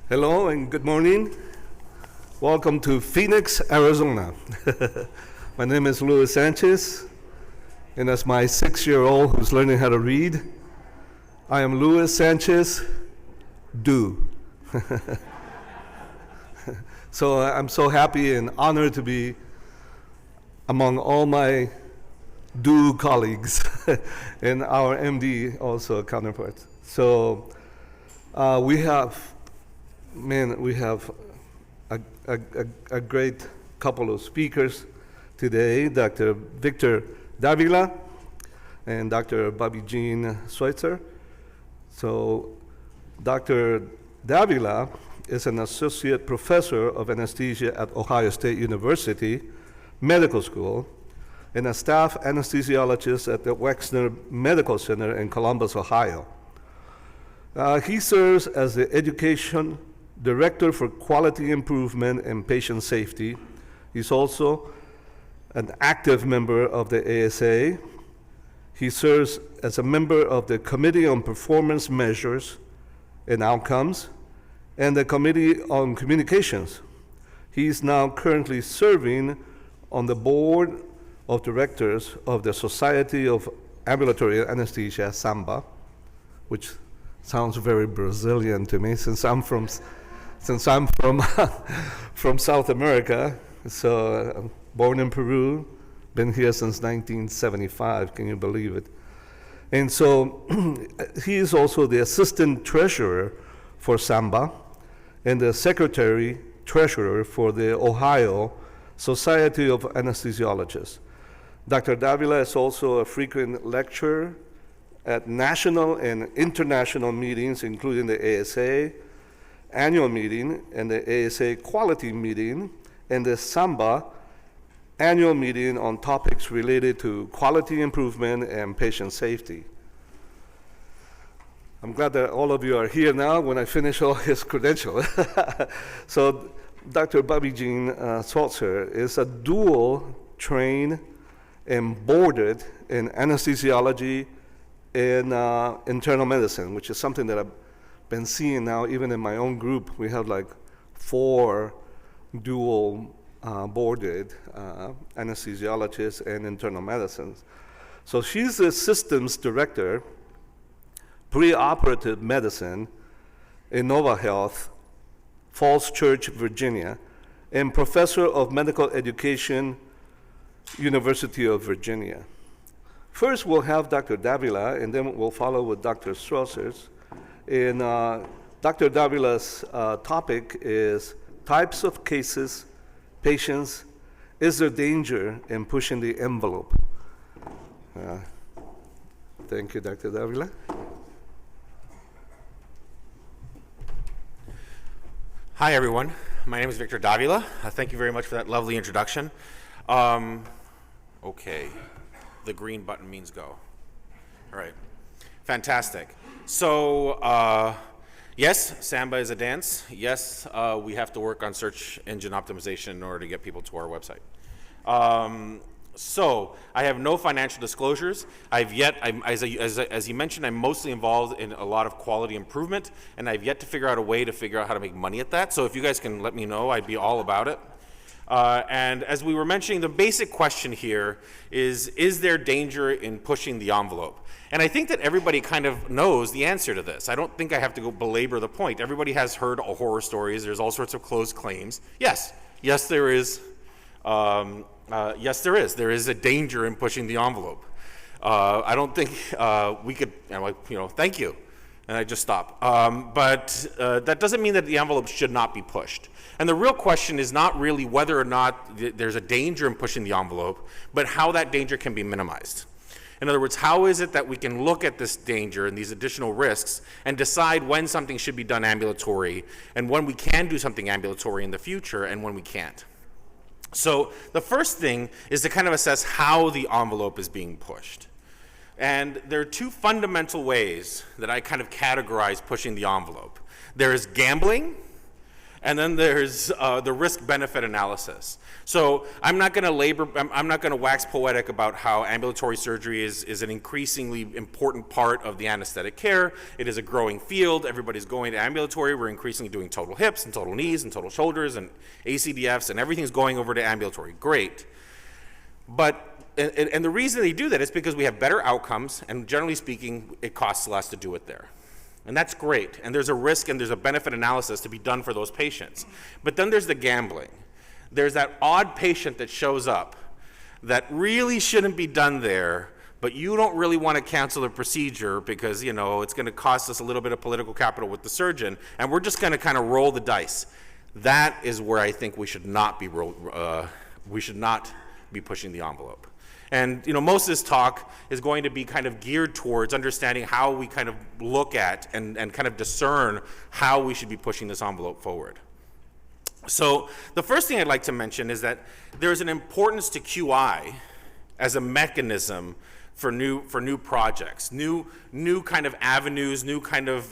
Hello and good morning. Welcome to Phoenix, Arizona. My name is Luis Sanchez, and as my 6-year-old who's learning how to read, I am Luis Sanchez Du. So I'm so happy and honored to be among all my Du colleagues and our MD also counterparts. So we have a great couple of speakers today, Dr. Victor Davila and Dr. Bobby Jean Schweitzer. So Dr. Davila is an associate professor of anesthesia at Ohio State University Medical School and a staff anesthesiologist at the Wexner Medical Center in Columbus, Ohio. He serves as the Education Director for Quality Improvement and Patient Safety. He's also an active member of the ASA. He serves as a member of the Committee on Performance Measures and Outcomes and the Committee on Communications. He's now currently serving on the board of directors of the Society of Ambulatory Anesthesia, SAMBA, which sounds very Brazilian to me since I'm from from South America. So born in Peru, been here since 1975, can you believe it? And so he is also the assistant treasurer for SAMBA and the secretary treasurer for the Ohio Society of Anesthesiologists. Dr. Davila is also a frequent lecturer at national and international meetings, including the ASA annual meeting and the ASA quality meeting and the SAMBA annual meeting on topics related to quality improvement and patient safety. I'm glad that all of you are here now when I finish all his credentials. So Dr. Bobby Jean Schweitzer is a dual trained and boarded in anesthesiology and internal medicine, which is something that I've been seeing now even in my own group. We have like 4 dual boarded anesthesiologists and internal medicines. So she's the systems director, preoperative medicine in Nova Health, Falls Church, Virginia, and professor of medical education, University of Virginia. First, we'll have Dr. Davila, and then we'll follow with Dr. Schweitzer. And Dr. Davila's topic is types of cases, patients, is there danger in pushing the envelope? Thank you, Dr. Davila. Hi, everyone. My name is Victor Davila. Thank you very much for that lovely introduction. Okay, the green button means go. All right, fantastic. So, yes, Samba is a dance. Yes, we have to work on search engine optimization in order to get people to our website. So, I have no financial disclosures. As you mentioned, I'm mostly involved in a lot of quality improvement, and I've yet to figure out a way to figure out how to make money at that. So if you guys can let me know, I'd be all about it. And as we were mentioning, the basic question here is there danger in pushing the envelope? And I think that everybody kind of knows the answer to this. I don't think I have to go belabor the point. Everybody has heard horror stories. There's all sorts of closed claims. Yes, there is. Yes, there is. There is a danger in pushing the envelope. I don't think we could, I'm like, thank you. And I just stop. But that doesn't mean that the envelope should not be pushed. And the real question is not really whether or not there's a danger in pushing the envelope, but how that danger can be minimized. In other words, how is it that we can look at this danger and these additional risks and decide when something should be done ambulatory and when we can do something ambulatory in the future and when we can't? So the first thing is to kind of assess how the envelope is being pushed. And there are 2 fundamental ways that I kind of categorize pushing the envelope. There is gambling, And then there's the risk-benefit analysis. So I'm not going to wax poetic about how ambulatory surgery is an increasingly important part of the anesthetic care. It is a growing field. Everybody's going to ambulatory. We're increasingly doing total hips and total knees and total shoulders and ACDFs, and everything's going over to ambulatory. Great. But, and the reason they do that is because we have better outcomes, and generally speaking, it costs less to do it there. And that's great, and there's a risk and there's a benefit analysis to be done for those patients. But then there's the gambling. There's that odd patient that shows up that really shouldn't be done there, but you don't really want to cancel the procedure because, you know, it's going to cost us a little bit of political capital with the surgeon, and we're just going to kind of roll the dice. That is where I think we should not be pushing the envelope. And, you know, most of this talk is going to be kind of geared towards understanding how we kind of look at and kind of discern how we should be pushing this envelope forward. So the first thing I'd like to mention is that there's an importance to QI as a mechanism for new projects, new kind of avenues, new kind of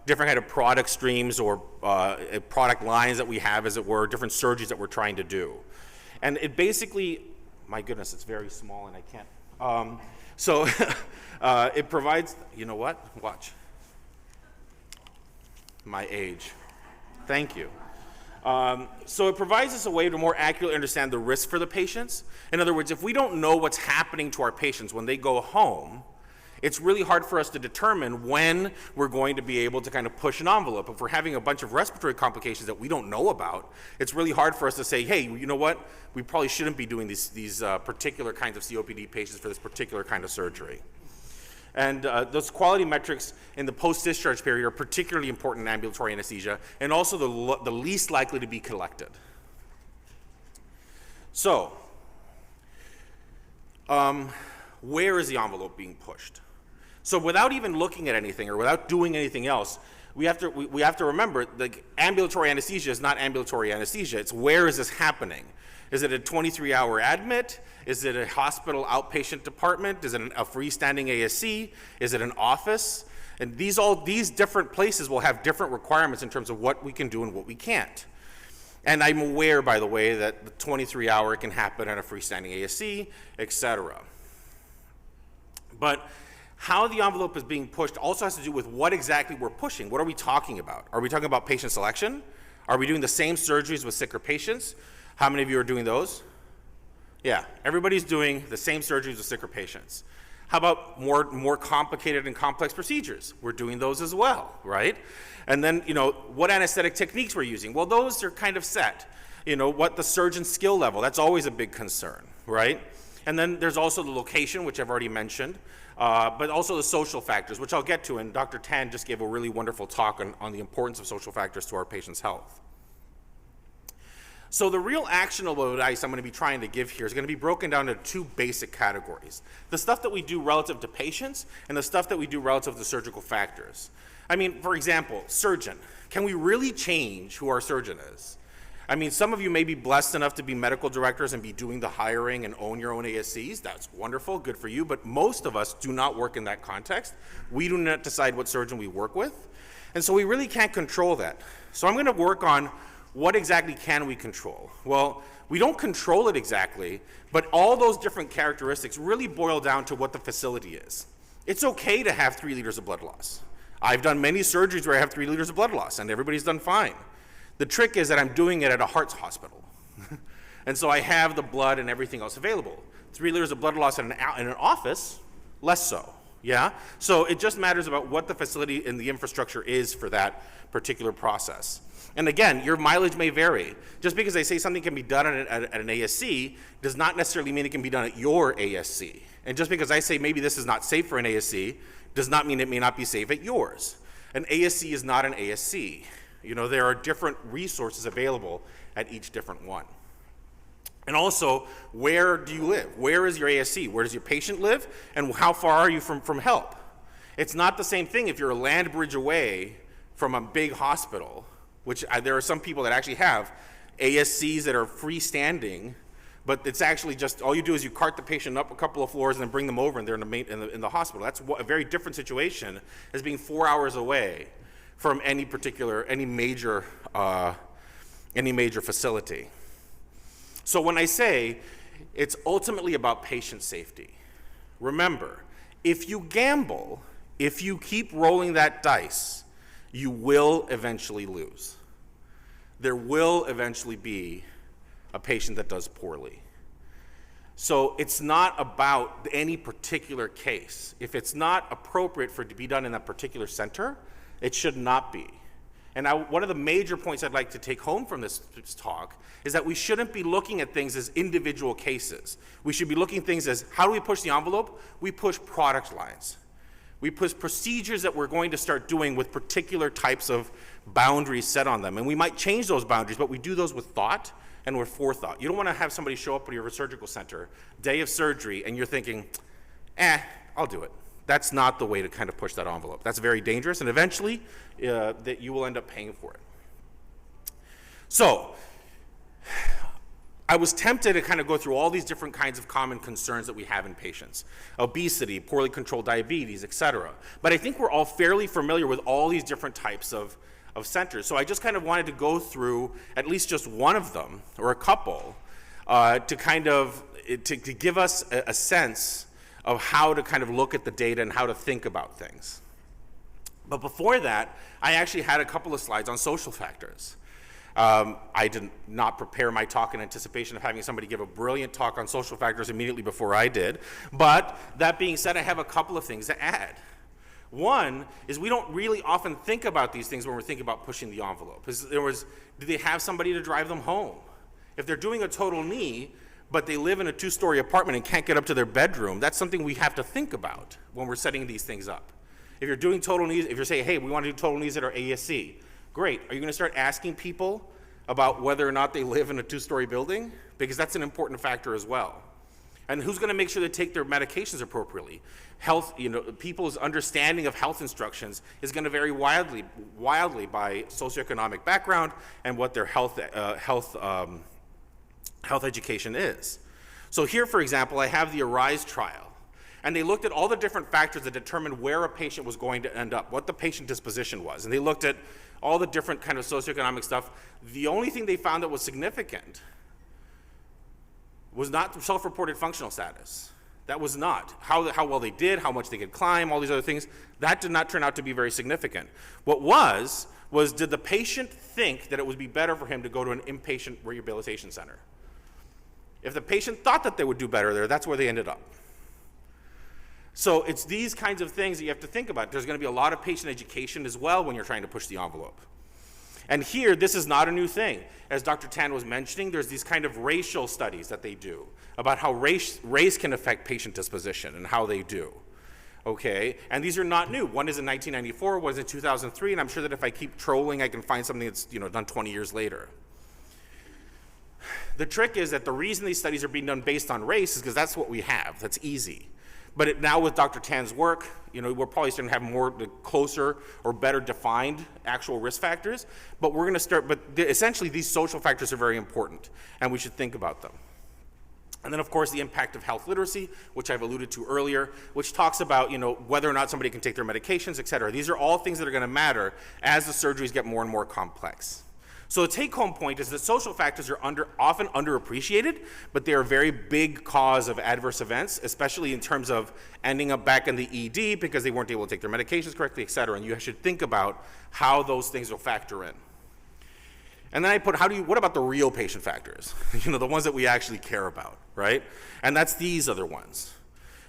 different kind of product streams or product lines that we have, as it were, different surgeries that we're trying to do. And it basically, my goodness, it's very small and I can't. It provides, you know what? Watch. My age. Thank you. So it provides us a way to more accurately understand the risk for the patients. In other words, if we don't know what's happening to our patients when they go home, it's really hard for us to determine when we're going to be able to kind of push an envelope. If we're having a bunch of respiratory complications that we don't know about, it's really hard for us to say, hey, you know what? We probably shouldn't be doing these particular kinds of COPD patients for this particular kind of surgery. And those quality metrics in the post-discharge period are particularly important in ambulatory anesthesia and also the least likely to be collected. So, where is the envelope being pushed? So without even looking at anything or without doing anything else, we have to remember that ambulatory anesthesia is not ambulatory anesthesia. It's where is this happening? Is it a 23-hour admit? Is it a hospital outpatient department? Is it a freestanding ASC? Is it an office? And these different places will have different requirements in terms of what we can do and what we can't. And I'm aware, by the way, that the 23-hour can happen at a freestanding ASC, et cetera. But how the envelope is being pushed also has to do with what exactly we're pushing. What are we talking about? Are we talking about patient selection? Are we doing the same surgeries with sicker patients? How many of you are doing those? Yeah, everybody's doing the same surgeries with sicker patients. How about more complicated and complex procedures? We're doing those as well, right? And then, you know, what anesthetic techniques we're using? Well, those are kind of set. You know, what the surgeon's skill level, that's always a big concern, right? And then there's also the location, which I've already mentioned, but also the social factors, which I'll get to, and Dr. Tan just gave a really wonderful talk on the importance of social factors to our patients' health. So the real actionable advice I'm going to be trying to give here is going to be broken down into two basic categories. The stuff that we do relative to patients and the stuff that we do relative to surgical factors. I mean, for example, surgeon. Can we really change who our surgeon is? I mean, some of you may be blessed enough to be medical directors and be doing the hiring and own your own ASCs. That's wonderful, good for you, but most of us do not work in that context. We do not decide what surgeon we work with, and so we really can't control that. So I'm going to work on what exactly can we control? Well, we don't control it exactly, but all those different characteristics really boil down to what the facility is. It's okay to have 3 liters of blood loss. I've done many surgeries where I have 3 liters of blood loss, and everybody's done fine. The trick is that I'm doing it at a heart's hospital. And so I have the blood and everything else available. 3 liters of blood loss in an office, less so, yeah? So it just matters about what the facility and the infrastructure is for that particular process. And again, your mileage may vary. Just because they say something can be done at an ASC does not necessarily mean it can be done at your ASC. And just because I say maybe this is not safe for an ASC does not mean it may not be safe at yours. An ASC is not an ASC. You know, there are different resources available at each different one. And also, where do you live? Where is your ASC? Where does your patient live? And how far are you from help? It's not the same thing if you're a land bridge away from a big hospital, which there are some people that actually have ASCs that are freestanding, but it's actually just, all you do is you cart the patient up a couple of floors and then bring them over and they're in the hospital. That's a very different situation as being 4 hours away from any major any major facility. So when I say it's ultimately about patient safety, remember, if you gamble, if you keep rolling that dice, you will eventually lose. There will eventually be a patient that does poorly. So it's not about any particular case. If it's not appropriate for it to be done in that particular center, it should not be. And one of the major points I'd like to take home from this talk is that we shouldn't be looking at things as individual cases. We should be looking at things as, how do we push the envelope? We push product lines. We push procedures that we're going to start doing with particular types of boundaries set on them. And we might change those boundaries, but we do those with thought and with forethought. You don't want to have somebody show up at your surgical center, day of surgery, and you're thinking, I'll do it. That's not the way to kind of push that envelope. That's very dangerous, and eventually that you will end up paying for it. So I was tempted to kind of go through all these different kinds of common concerns that we have in patients: obesity, poorly controlled diabetes, et cetera. But I think we're all fairly familiar with all these different types of centers. So I just kind of wanted to go through at least just one of them, or a couple, to kind of to give us a sense of how to kind of look at the data and how to think about things. But before that, I actually had a couple of slides on social factors. I did not prepare my talk in anticipation of having somebody give a brilliant talk on social factors immediately before I did. But that being said, I have a couple of things to add. One is we don't really often think about these things when we're thinking about pushing the envelope. Do they have somebody to drive them home? If they're doing a total knee, but they live in a 2-story apartment and can't get up to their bedroom, that's something we have to think about when we're setting these things up. If you're doing total knees, if you're saying, hey, we want to do total knees at our ASC, great. Are you going to start asking people about whether or not they live in a 2-story building? Because that's an important factor as well. And who's going to make sure they take their medications appropriately? Health, people's understanding of health instructions is going to vary wildly by socioeconomic background and what their health education is. So here, for example, I have the ARISE trial. And they looked at all the different factors that determined where a patient was going to end up, what the patient disposition was. And they looked at all the different kind of socioeconomic stuff. The only thing they found that was significant was not self-reported functional status. That was not. How well they did, how much they could climb, all these other things. That did not turn out to be very significant. What was did the patient think that it would be better for him to go to an inpatient rehabilitation center? If the patient thought that they would do better there, that's where they ended up. So it's these kinds of things that you have to think about. There's going to be a lot of patient education as well when you're trying to push the envelope. And here, this is not a new thing. As Dr. Tan was mentioning, there's these kind of racial studies that they do about how race can affect patient disposition and how they do. Okay, and these are not new. One is in 1994, one is in 2003, and I'm sure that if I keep trolling, I can find something that's done 20 years later. The trick is that the reason these studies are being done based on race is because that's what we have. That's easy. But now with Dr. Tan's work, we're probably starting to have more closer or better defined actual risk factors. But we're going to start. But essentially, these social factors are very important, and we should think about them. And then, of course, the impact of health literacy, which I've alluded to earlier, which talks about whether or not somebody can take their medications, et cetera. These are all things that are going to matter as the surgeries get more and more complex. So the take-home point is that social factors are often underappreciated, but they are a very big cause of adverse events, especially in terms of ending up back in the ED because they weren't able to take their medications correctly, et cetera. And you should think about how those things will factor in. And then I put, what about the real patient factors? The ones that we actually care about, right? And that's these other ones.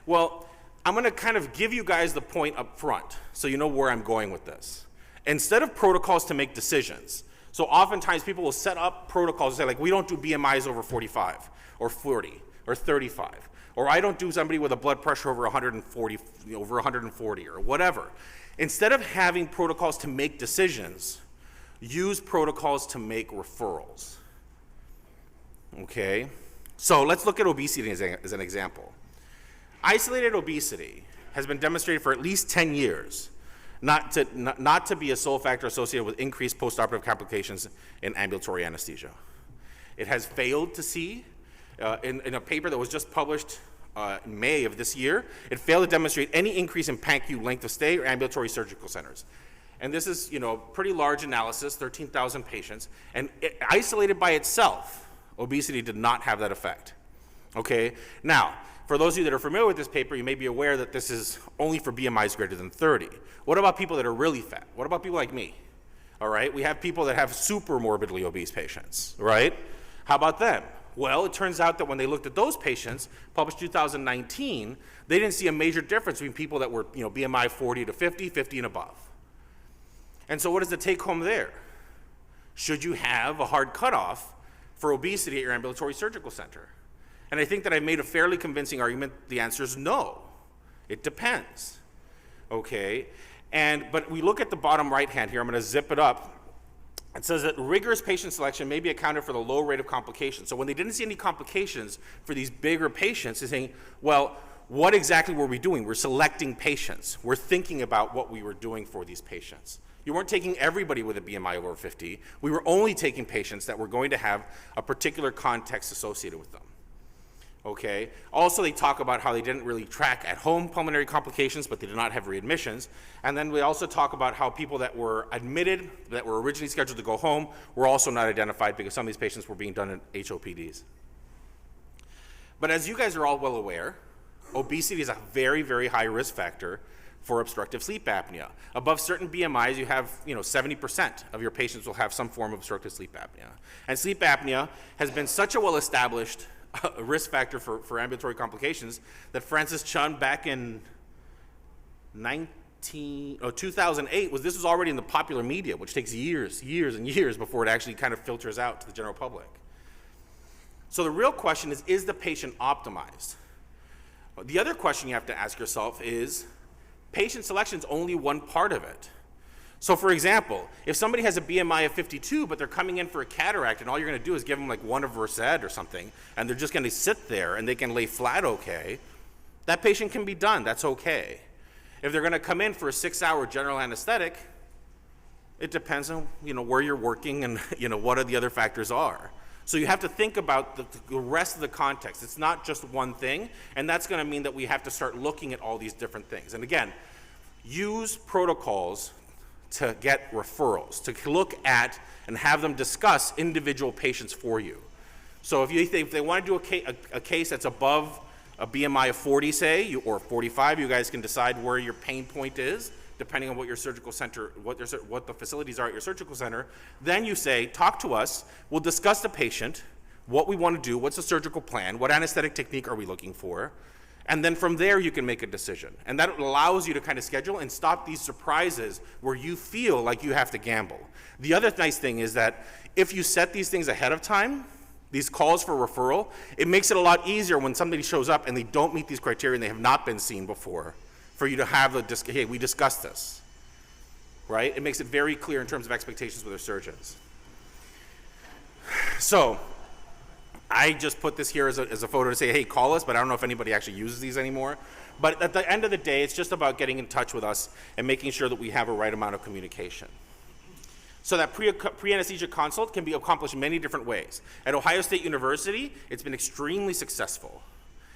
Well, I'm going to kind of give you guys the point up front so you know where I'm going with this. Instead of protocols to make decisions, so oftentimes people will set up protocols and say, we don't do BMIs over 45 or 40 or 35, or I don't do somebody with a blood pressure over 140 or whatever. Instead of having protocols to make decisions, use protocols to make referrals. Okay? So let's look at obesity as an example. Isolated obesity has been demonstrated for at least 10 years not to be a sole factor associated with increased postoperative complications in ambulatory anesthesia. It has failed to see, in a paper that was just published in May of this year, it failed to demonstrate any increase in PANCU length of stay or ambulatory surgical centers. And this is, pretty large analysis, 13,000 patients, and isolated by itself, obesity did not have that effect. Okay? Now, for those of you that are familiar with this paper, you may be aware that this is only for BMIs greater than 30. What about people that are really fat? What about people like me? All right? We have people that have super morbidly obese patients, right? How about them? Well, it turns out that when they looked at those patients, published 2019, they didn't see a major difference between people that were, BMI 40 to 50, 50 and above. And so what is the take home there? Should you have a hard cutoff for obesity at your ambulatory surgical center? And I think that I made a fairly convincing argument. The answer is no. It depends. Okay? But we look at the bottom right hand here. I'm going to zip it up. It says that rigorous patient selection may be accounted for the low rate of complications. So when they didn't see any complications for these bigger patients, they're saying, well, what exactly were we doing? We're selecting patients. We're thinking about what we were doing for these patients. You weren't taking everybody with a BMI over 50. We were only taking patients that were going to have a particular context associated with them. Okay. Also, they talk about how they didn't really track at-home pulmonary complications, but they did not have readmissions. And then we also talk about how people that were admitted, that were originally scheduled to go home, were also not identified because some of these patients were being done in HOPDs. But as you guys are all well aware, obesity is a very, very high risk factor for obstructive sleep apnea. Above certain BMIs, you have, 70% of your patients will have some form of obstructive sleep apnea. And sleep apnea has been such a well-established risk factor for ambulatory complications that Francis Chun back in 2008 this was already in the popular media, which takes years and years before it actually kind of filters out to the general public. So the real question is the patient optimized? The other question you have to ask yourself is, patient selection is only one part of it. So for example, if somebody has a BMI of 52, but they're coming in for a cataract, and all you're going to do is give them like one of Versed or something, and they're just going to sit there and they can lay flat okay, that patient can be done. That's okay. If they're going to come in for a 6-hour general anesthetic, it depends on where you're working and what are the other factors are. So you have to think about the rest of the context. It's not just one thing, and that's going to mean that we have to start looking at all these different things. And again, use protocols to get referrals, to look at and have them discuss individual patients for you. So if they want to do a case that's above a BMI of 40, say, or 45, you guys can decide where your pain point is, depending on what your surgical center, what the facilities are at your surgical center. Then you say, talk to us, we'll discuss the patient, what we want to do, what's the surgical plan, what anesthetic technique are we looking for, and then from there you can make a decision. And that allows you to kind of schedule and stop these surprises where you feel like you have to gamble. The other nice thing is that if you set these things ahead of time, these calls for referral, it makes it a lot easier when somebody shows up and they don't meet these criteria and they have not been seen before, for you to have hey, we discussed this, right? It makes it very clear in terms of expectations with our surgeons. So I just put this here as a photo to say, hey, call us, but I don't know if anybody actually uses these anymore. But at the end of the day, it's just about getting in touch with us and making sure that we have a right amount of communication. So that pre-anesthesia consult can be accomplished in many different ways. At Ohio State University, it's been extremely successful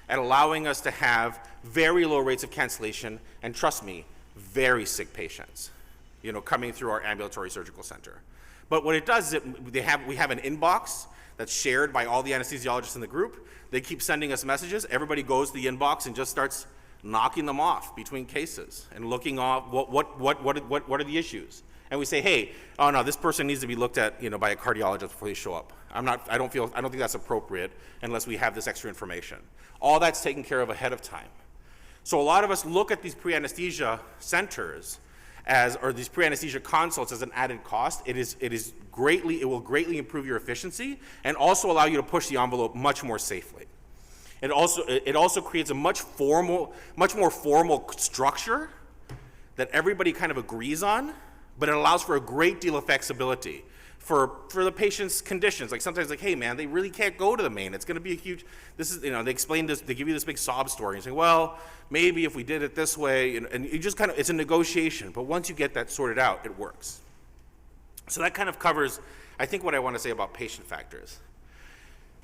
at allowing us to have very low rates of cancellation, and trust me, very sick patients, coming through our ambulatory surgical center. But what it does is we have an inbox that's shared by all the anesthesiologists in the group. They keep sending us messages. Everybody goes to the inbox and just starts knocking them off between cases and looking off what are the issues. And we say, hey, oh no, this person needs to be looked at, by a cardiologist before they show up. I don't think that's appropriate unless we have this extra information. All that's taken care of ahead of time. So a lot of us look at these pre-anesthesia centers or these pre-anesthesia consults as an added cost. It will greatly improve your efficiency and also allow you to push the envelope much more safely. It also creates a much more formal structure that everybody kind of agrees on, but it allows for a great deal of flexibility for the patient's conditions. Like sometimes hey man, they really can't go to the main. It's gonna be a huge, they explain this, they give you this big sob story and say, well, maybe if we did it this way, and you just it's a negotiation, but once you get that sorted out, it works. So that kind of covers, I think, what I wanna say about patient factors.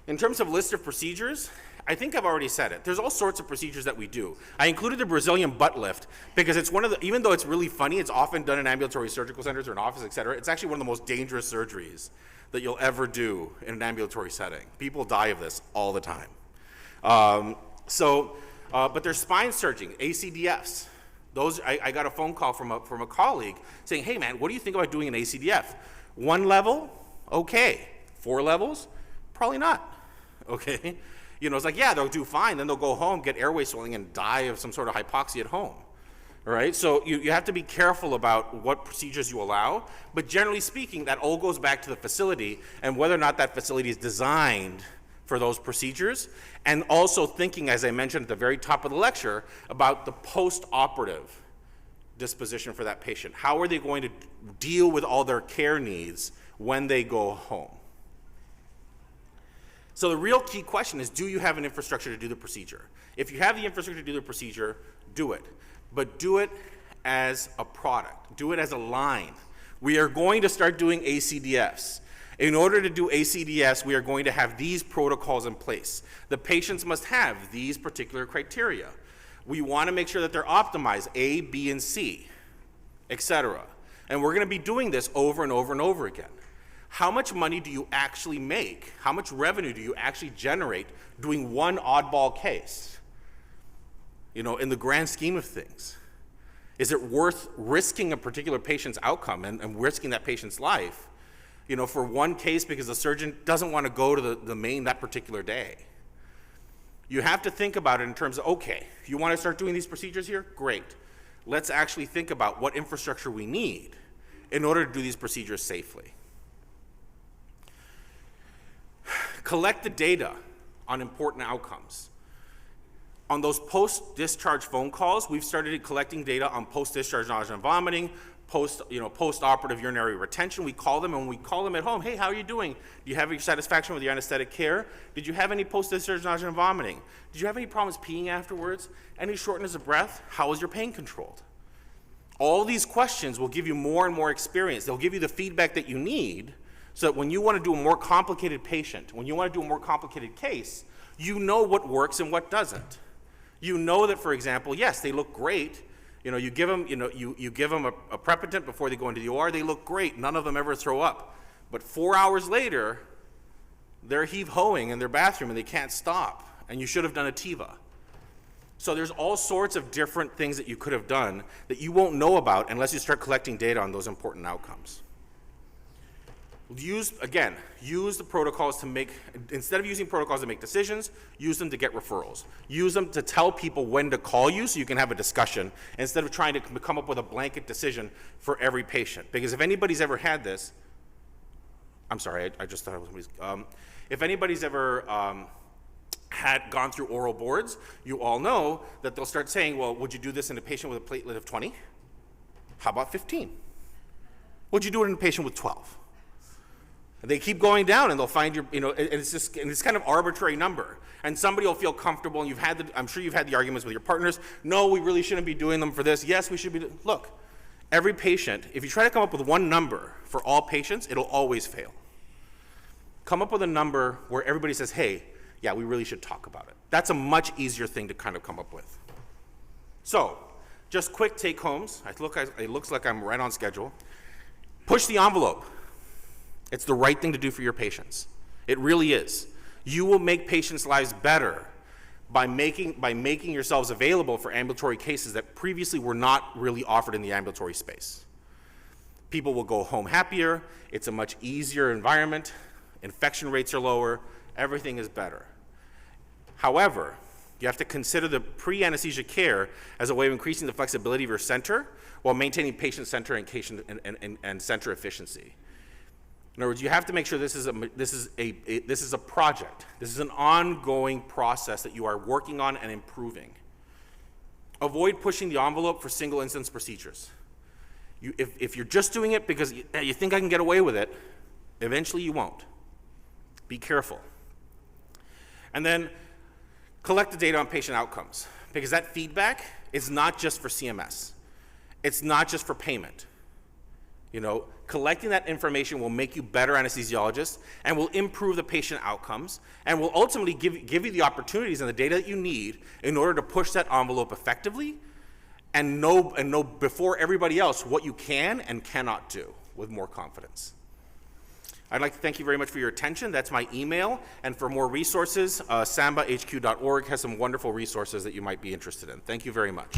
In terms of list of procedures, I think I've already said it. There's all sorts of procedures that we do. I included the Brazilian butt lift because it's one of the, even though it's really funny, it's often done in ambulatory surgical centers or in office, et cetera, it's actually one of the most dangerous surgeries that you'll ever do in an ambulatory setting. People die of this all the time. But there's spine surgery, ACDFs. Those, I got a phone call from a colleague saying, hey man, what do you think about doing an ACDF? 1 level, okay. 4 levels, probably not, okay? You know, it's like, yeah, they'll do fine, then they'll go home, get airway swelling, and die of some sort of hypoxia at home, all right? So you have to be careful about what procedures you allow, but generally speaking, that all goes back to the facility and whether or not that facility is designed for those procedures, and also thinking, as I mentioned at the very top of the lecture, about the post-operative disposition for that patient. How are they going to deal with all their care needs when they go home? So the real key question is, do you have an infrastructure to do the procedure? If you have the infrastructure to do the procedure, do it. But do it as a product. Do it as a line. We are going to start doing ACDFs. In order to do ACDFs, we are going to have these protocols in place. The patients must have these particular criteria. We want to make sure that they're optimized, A, B, and C, etc. And we're going to be doing this over and over and over again. How much money do you actually make? How much revenue do you actually generate doing one oddball case? You know, in the grand scheme of things, is it worth risking a particular patient's outcome and risking that patient's life, you know, for one case because the surgeon doesn't want to go to the main that particular day? You have to think about it in terms of, okay, you want to start doing these procedures here? Great. Let's actually think about what infrastructure we need in order to do these procedures safely. Collect the data on important outcomes. On those post-discharge phone calls, we've started collecting data on post-discharge nausea and vomiting, post-operative urinary retention. We call them, and when we call them at home, hey, how are you doing? Do you have your satisfaction with your anesthetic care? Did you have any post-discharge nausea and vomiting? Did you have any problems peeing afterwards? Any shortness of breath? How was your pain controlled? All these questions will give you more and more experience. They'll give you the feedback that you need so that when you want to do a more complicated patient, when you want to do a more complicated case, you know what works and what doesn't. You know that, for example, yes, they look great. You know, you give them, you give them a prepitant before they go into the OR, they look great. None of them ever throw up. But 4 hours later, they're heave-hoeing in their bathroom and they can't stop. And you should have done a TIVA. So there's all sorts of different things that you could have done that you won't know about unless you start collecting data on those important outcomes. Use the protocols to make, instead of using protocols to make decisions, use them to get referrals. Use them to tell people when to call you so you can have a discussion instead of trying to come up with a blanket decision for every patient. Because if anybody's ever had this, I'm sorry, I just thought it was somebody's, if anybody's ever had gone through oral boards, you all know that they'll start saying, well, would you do this in a patient with a platelet of 20? How about 15? Would you do it in a patient with 12? They keep going down and they'll find your, and it's kind of arbitrary number. And somebody will feel comfortable, and I'm sure you've had the arguments with your partners. No, we really shouldn't be doing them for this. Yes, we should be. Look, every patient, if you try to come up with one number for all patients, it'll always fail. Come up with a number where everybody says, hey, yeah, we really should talk about it. That's a much easier thing to kind of come up with. So, just quick take homes. It looks like I'm right on schedule. Push the envelope. It's the right thing to do for your patients. It really is. You will make patients' lives better by making yourselves available for ambulatory cases that previously were not really offered in the ambulatory space. People will go home happier. It's a much easier environment. Infection rates are lower. Everything is better. However, you have to consider the pre-anesthesia care as a way of increasing the flexibility of your center while maintaining patient center and center efficiency. In other words, you have to make sure this is a project. This is an ongoing process that you are working on and improving. Avoid pushing the envelope for single instance procedures. If you're just doing it because you think I can get away with it, eventually you won't. Be careful. And then collect the data on patient outcomes, because that feedback is not just for CMS. It's not just for payment. Collecting that information will make you better anesthesiologists and will improve the patient outcomes and will ultimately give you the opportunities and the data that you need in order to push that envelope effectively and know before everybody else what you can and cannot do with more confidence. I'd like to thank you very much for your attention. That's my email. And for more resources, sambahq.org has some wonderful resources that you might be interested in. Thank you very much.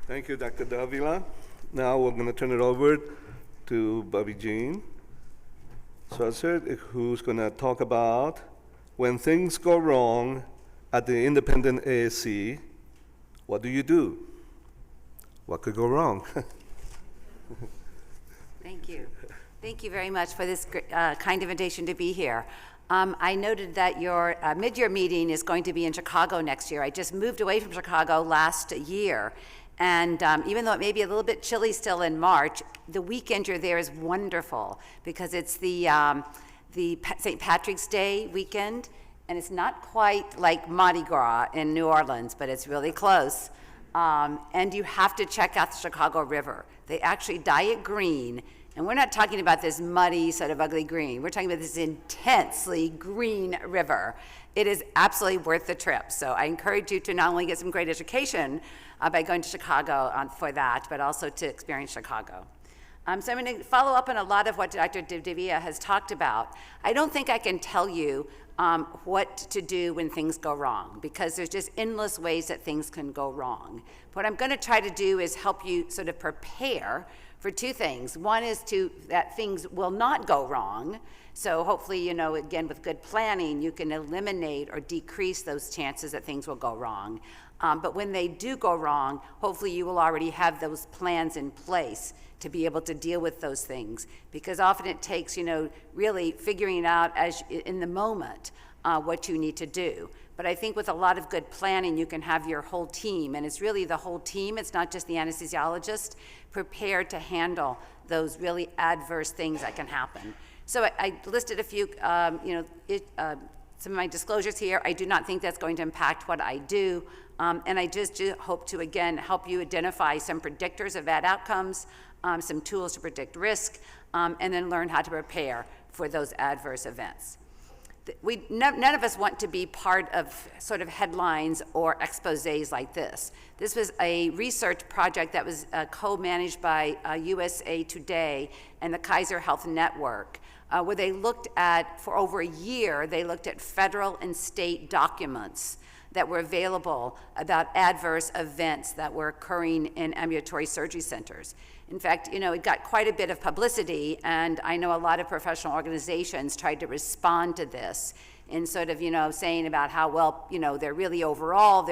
Thank you, Dr. Davila. Now we're going to turn it over to Bobby Jean Schweitzer, who's going to talk about when things go wrong at the independent ASC, what do you do? What could go wrong? Thank you. Thank you very much for this kind invitation to be here. I noted that your mid-year meeting is going to be in Chicago next year. I just moved away from Chicago last year. And even though it may be a little bit chilly still in March, the weekend you're there is wonderful because it's the St. Patrick's Day weekend, and it's not quite like Mardi Gras in New Orleans, but it's really close. And you have to check out the Chicago River. They actually dye it green, and we're not talking about this muddy, sort of ugly green. We're talking about this intensely green river. It is absolutely worth the trip. So I encourage you to not only get some great education by going to Chicago for that, but also to experience Chicago. So I'm going to follow up on a lot of what Dr. Davila has talked about. I don't think I can tell you what to do when things go wrong, because there's just endless ways that things can go wrong. What I'm going to try to do is help you sort of prepare for two things. One is that things will not go wrong. So hopefully, again, with good planning, you can eliminate or decrease those chances that things will go wrong. But when they do go wrong, hopefully you will already have those plans in place to be able to deal with those things. Because often it takes, really figuring out in the moment what you need to do. But I think with a lot of good planning, you can have your whole team, and it's really the whole team, it's not just the anesthesiologist, prepared to handle those really adverse things that can happen. So I listed a few, some of my disclosures here. I do not think that's going to impact what I do. And I just hope to, again, help you identify some predictors of bad outcomes, some tools to predict risk, and then learn how to prepare for those adverse events. None of us want to be part of sort of headlines or exposés like this. This was a research project that was co-managed by USA Today and the Kaiser Health Network, where they looked at, for over a year, they looked at federal and state documents that were available about adverse events that were occurring in ambulatory surgery centers. In fact, it got quite a bit of publicity, and I know a lot of professional organizations tried to respond to this in sort of, saying about how, well, they're really overall,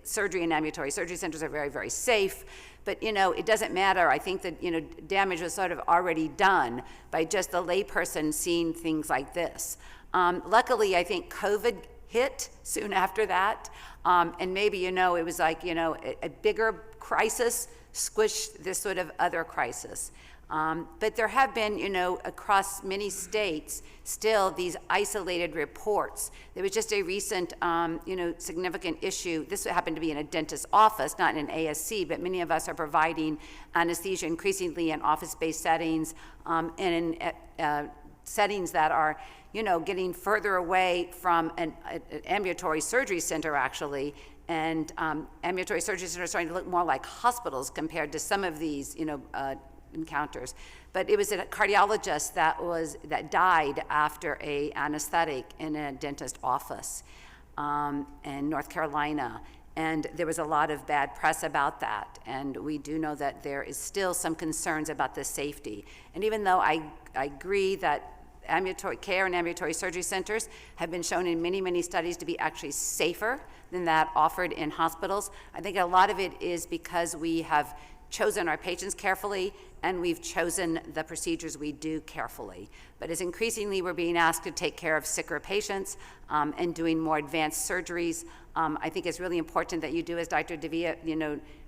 surgery and ambulatory surgery centers are very, very safe. But, it doesn't matter. I think that, damage was sort of already done by just the layperson seeing things like this. Luckily, I think COVID hit soon after that. And maybe, it was like, a bigger crisis squished this sort of other crisis. But there have been, across many states, still these isolated reports. There was just a recent, significant issue. This happened to be in a dentist's office, not in an ASC, but many of us are providing anesthesia increasingly in office-based settings and in settings that are, getting further away from an ambulatory surgery center, actually. And ambulatory surgery centers are starting to look more like hospitals compared to some of these, encounters. But it was a cardiologist that died after a anesthetic in a dentist office in North Carolina. And there was a lot of bad press about that. And we do know that there is still some concerns about the safety. And even though I agree that ambulatory care and ambulatory surgery centers have been shown in many, many studies to be actually safer than that offered in hospitals, I think a lot of it is because we have chosen our patients carefully, and we've chosen the procedures we do carefully. But as increasingly we're being asked to take care of sicker patients and doing more advanced surgeries, I think it's really important that you do, as Dr. Davila,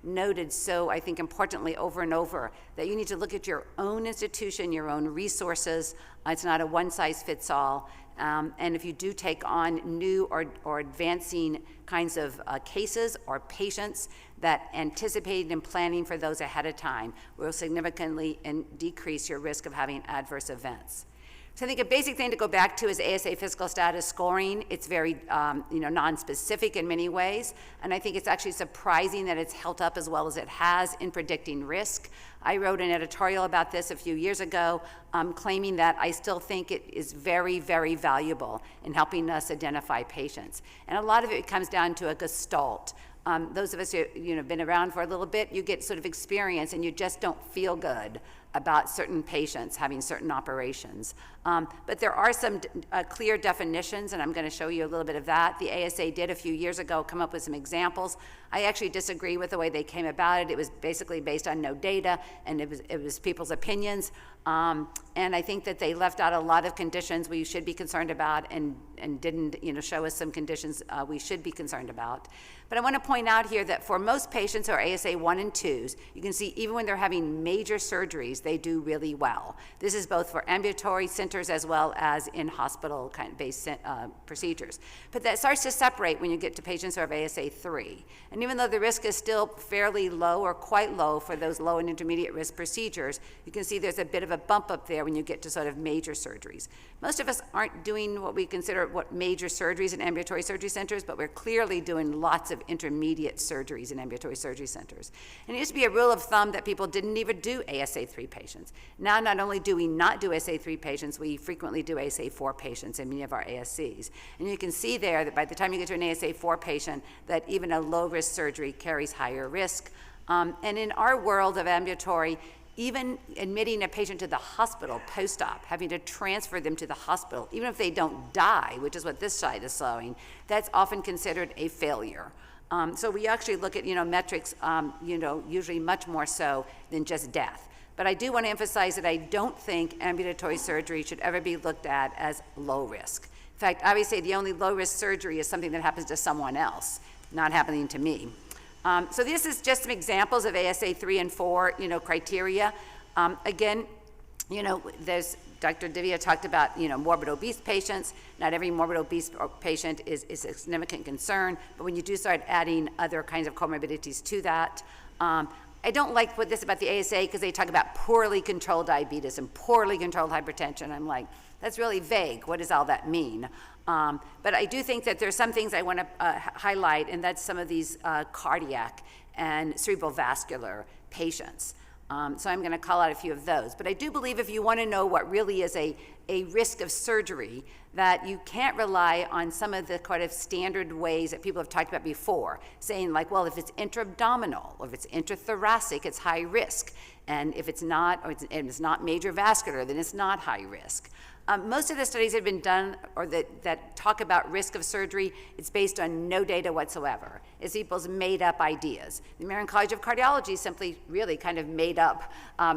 noted so, I think importantly over and over, that you need to look at your own institution, your own resources. It's not a one-size-fits-all. And if you do take on new or advancing kinds of cases or patients, that anticipating and planning for those ahead of time will significantly decrease your risk of having adverse events. So I think a basic thing to go back to is ASA physical status scoring. It's very non-specific in many ways, and I think it's actually surprising that it's held up as well as it has in predicting risk. I wrote an editorial about this a few years ago, claiming that I still think it is very, very valuable in helping us identify patients. And a lot of it comes down to a gestalt. Those of us who have been around for a little bit, you get sort of experience and you just don't feel good about certain patients having certain operations. But there are some clear definitions, and I'm going to show you a little bit of that. The ASA did a few years ago come up with some examples. I actually disagree with the way they came about it. It was basically based on no data, and it was people's opinions. And I think that they left out a lot of conditions we should be concerned about and didn't show us some conditions we should be concerned about. But I want to point out here that for most patients who are ASA 1 and 2s, you can see even when they're having major surgeries, they do really well. This is both for ambulatory centers as well as in hospital based procedures. But that starts to separate when you get to patients who have ASA 3. And even though the risk is still fairly low or quite low for those low and intermediate risk procedures, you can see there's a bit of a bump up there when you get to sort of major surgeries. Most of us aren't doing what we consider major surgeries in ambulatory surgery centers, but we're clearly doing lots of intermediate surgeries in ambulatory surgery centers. And it used to be a rule of thumb that people didn't even do ASA 3 patients. Now, not only do we not do ASA 3 patients, we frequently do ASA 4 patients in many of our ASCs. And you can see there that by the time you get to an ASA 4 patient, that even a low-risk surgery carries higher risk. And in our world of ambulatory, even admitting a patient to the hospital post-op, having to transfer them to the hospital, even if they don't die, which is what this slide is showing, that's often considered a failure. So we actually look at metrics, usually much more so than just death. But I do want to emphasize that I don't think ambulatory surgery should ever be looked at as low risk. In fact, I would say the only low risk surgery is something that happens to someone else, not happening to me. So this is just some examples of ASA 3 and 4, criteria. Again, there's Dr. Davila talked about, morbid obese patients. Not every morbid obese patient is a significant concern, but when you do start adding other kinds of comorbidities to that, I don't like this about the ASA because they talk about poorly controlled diabetes and poorly controlled hypertension. I'm like, that's really vague. What does all that mean? But I do think that there's some things I want to highlight, and that's some of these cardiac and cerebral vascular patients. So I'm going to call out a few of those. But I do believe if you want to know what really is a risk of surgery, that you can't rely on some of the kind of standard ways that people have talked about before, saying like, well, if it's intra-abdominal or if it's intrathoracic, it's high risk. And if it's not, or it's not major vascular, then it's not high risk. Most of the studies that have been done or that talk about risk of surgery, it's based on no data whatsoever. It's people's made up ideas. The American College of Cardiology simply really kind of made up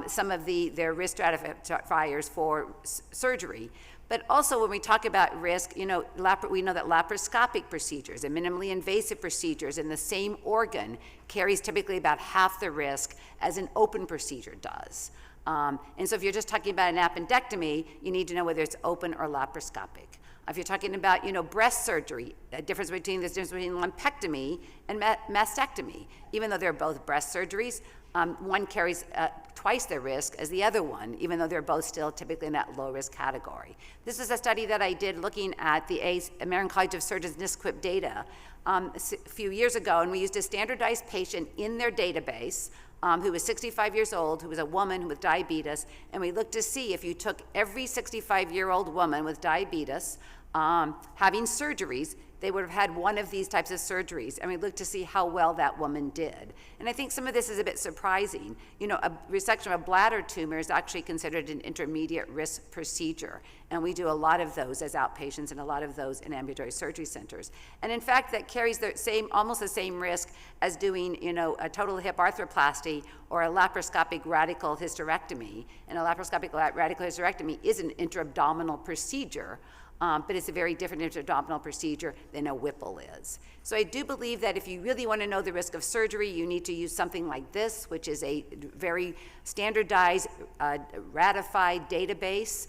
some of their risk stratifiers for surgery. But also when we talk about risk, we know that laparoscopic procedures and minimally invasive procedures in the same organ carries typically about half the risk as an open procedure does. And so if you're just talking about an appendectomy, you need to know whether it's open or laparoscopic. If you're talking about, breast surgery, the difference between lumpectomy and mastectomy, even though they're both breast surgeries, one carries twice the risk as the other one, even though they're both still typically in that low-risk category. This is a study that I did looking at the American College of Surgeons NSQIP data a few years ago, and we used a standardized patient in their database who was 65 years old, who was a woman with diabetes, and we looked to see if you took every 65-year-old woman with diabetes having surgeries, they would have had one of these types of surgeries, and we looked to see how well that woman did. And I think some of this is a bit surprising. You know, a resection of a bladder tumor is actually considered an intermediate risk procedure, and we do a lot of those as outpatients and a lot of those in ambulatory surgery centers. And in fact, that carries the same, almost the same risk as doing, you know, a total hip arthroplasty or a laparoscopic radical hysterectomy. And a laparoscopic radical hysterectomy is an intra-abdominal procedure, but it's a very different intra-abdominal procedure than a Whipple is. So I do believe that if you really want to know the risk of surgery, you need to use something like this, which is a very standardized, ratified database.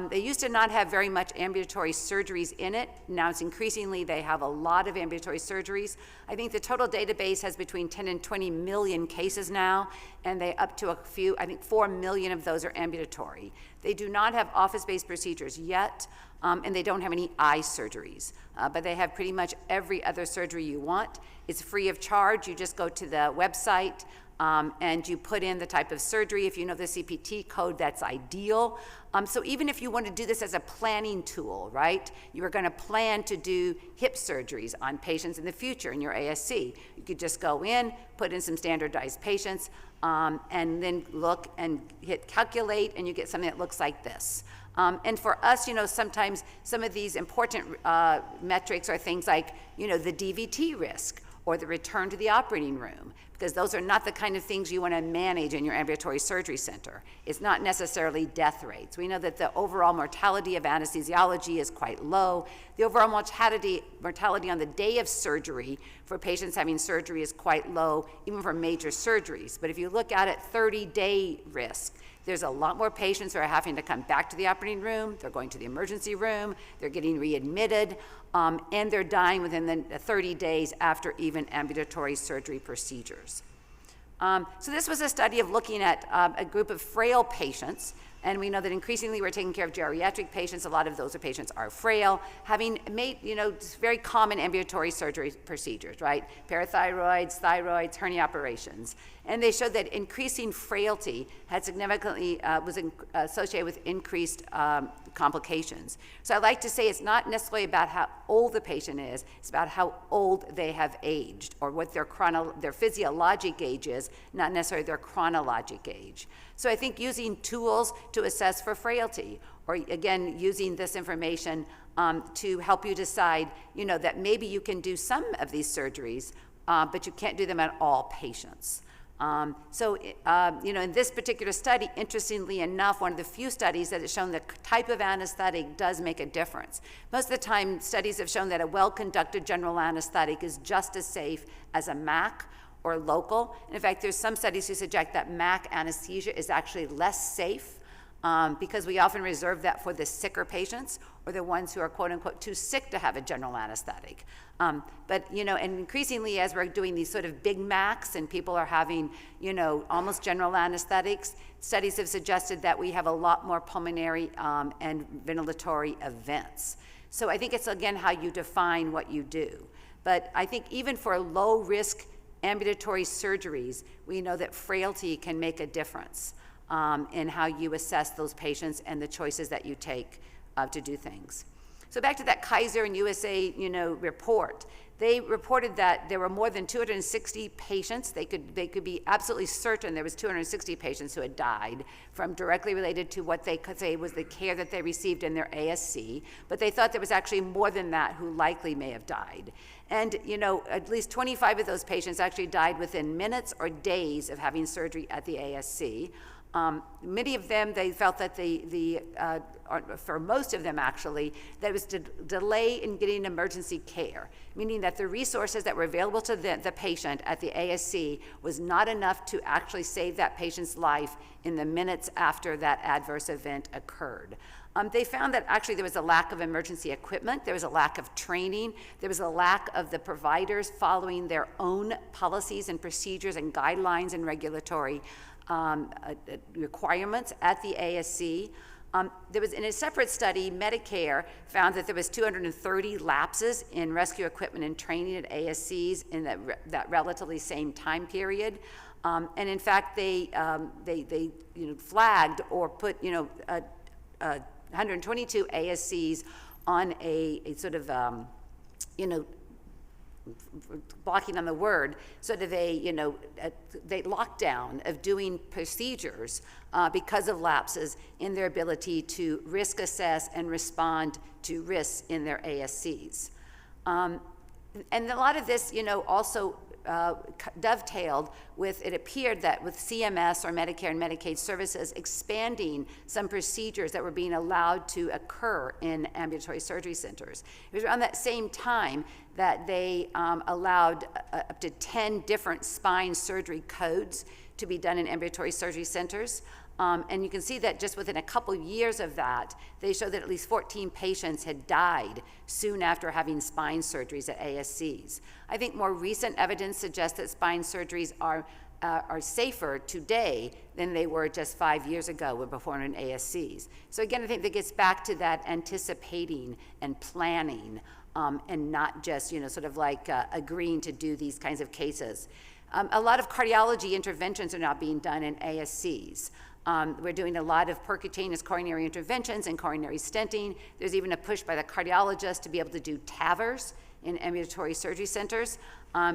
They used to not have very much ambulatory surgeries in it. Now it's increasingly, they have a lot of ambulatory surgeries. I think the total database has between 10 and 20 million cases now, and they up to a few, I think 4 million of those are ambulatory. They do not have office-based procedures yet, and they don't have any eye surgeries, but they have pretty much every other surgery you want. It's free of charge. You just go to the website, and you put in the type of surgery. If you know the CPT code, that's ideal. So even if you want to do this as a planning tool, right? You are going to plan to do hip surgeries on patients in the future in your ASC. You could just go in, put in some standardized patients, and then look and hit calculate, and you get something that looks like this. And for us, you know, sometimes some of these important metrics are things like, you know, the DVT risk or the return to the operating room, because those are not the kind of things you want to manage in your ambulatory surgery center. It's not necessarily death rates. We know that the overall mortality of anesthesiology is quite low. The overall mortality on the day of surgery for patients having surgery is quite low, even for major surgeries. But if you look at it, 30-day risk, there's a lot more patients who are having to come back to the operating room, they're going to the emergency room, they're getting readmitted, and they're dying within the 30 days after even ambulatory surgery procedures. So this was a study of looking at a group of frail patients, and we know that increasingly we're taking care of geriatric patients. A lot of those patients are frail, having made, you know, very common ambulatory surgery procedures, right? Parathyroids, thyroids, hernia operations. And they showed that increasing frailty had significantly, was associated with increased complications. So I like to say it's not necessarily about how old the patient is, it's about how old they have aged, or what their physiologic age is, not necessarily their chronologic age. So I think using tools to assess for frailty, or again, using this information to help you decide, you know, that maybe you can do some of these surgeries, but you can't do them on all patients. You know, in this particular study, interestingly enough, one of the few studies that has shown that type of anesthetic does make a difference. Most of the time, studies have shown that a well-conducted general anesthetic is just as safe as a MAC or local. And in fact, there's some studies who suggest that MAC anesthesia is actually less safe because we often reserve that for the sicker patients or the ones who are quote unquote too sick to have a general anesthetic. But, you know, and increasingly as we're doing these sort of big MACs and people are having, you know, almost general anesthetics, studies have suggested that we have a lot more pulmonary and ventilatory events. So I think it's, again, how you define what you do. But I think even for low risk ambulatory surgeries, we know that frailty can make a difference in how you assess those patients and the choices that you take to do things. So back to that Kaiser and USA, you know, report. They reported that there were more than 260 patients. They could be absolutely certain there was 260 patients who had died from directly related to what they could say was the care that they received in their ASC, but they thought there was actually more than that who likely may have died. And, you know, at least 25 of those patients actually died within minutes or days of having surgery at the ASC. Many of them, they felt that for most of them actually, that it was a delay in getting emergency care, meaning that the resources that were available to the patient at the ASC was not enough to actually save that patient's life in the minutes after that adverse event occurred. They found that actually there was a lack of emergency equipment, there was a lack of training, there was a lack of the providers following their own policies and procedures and guidelines and regulatory requirements at the ASC. There was, in a separate study, Medicare found that there was 230 lapses in rescue equipment and training at ASCs in that relatively same time period. And in fact, they you know, flagged or put, you know, 122 ASCs on a sort of blocking on the word, sort of they lockdown of doing procedures because of lapses in their ability to risk assess and respond to risks in their ASCs. And a lot of this, also dovetailed with, it appeared that with CMS or Medicare and Medicaid services expanding some procedures that were being allowed to occur in ambulatory surgery centers. It was around that same time that they allowed up to 10 different spine surgery codes to be done in ambulatory surgery centers. And you can see that just within a couple years of that, they showed that at least 14 patients had died soon after having spine surgeries at ASCs. I think more recent evidence suggests that spine surgeries are safer today than they were just 5 years ago when performed in ASCs. So again, I think that gets back to that anticipating and planning and not just, sort of like agreeing to do these kinds of cases. A lot of cardiology interventions are now being done in ASCs. We're doing a lot of percutaneous coronary interventions and coronary stenting. There's even a push by the cardiologist to be able to do TAVRs in ambulatory surgery centers.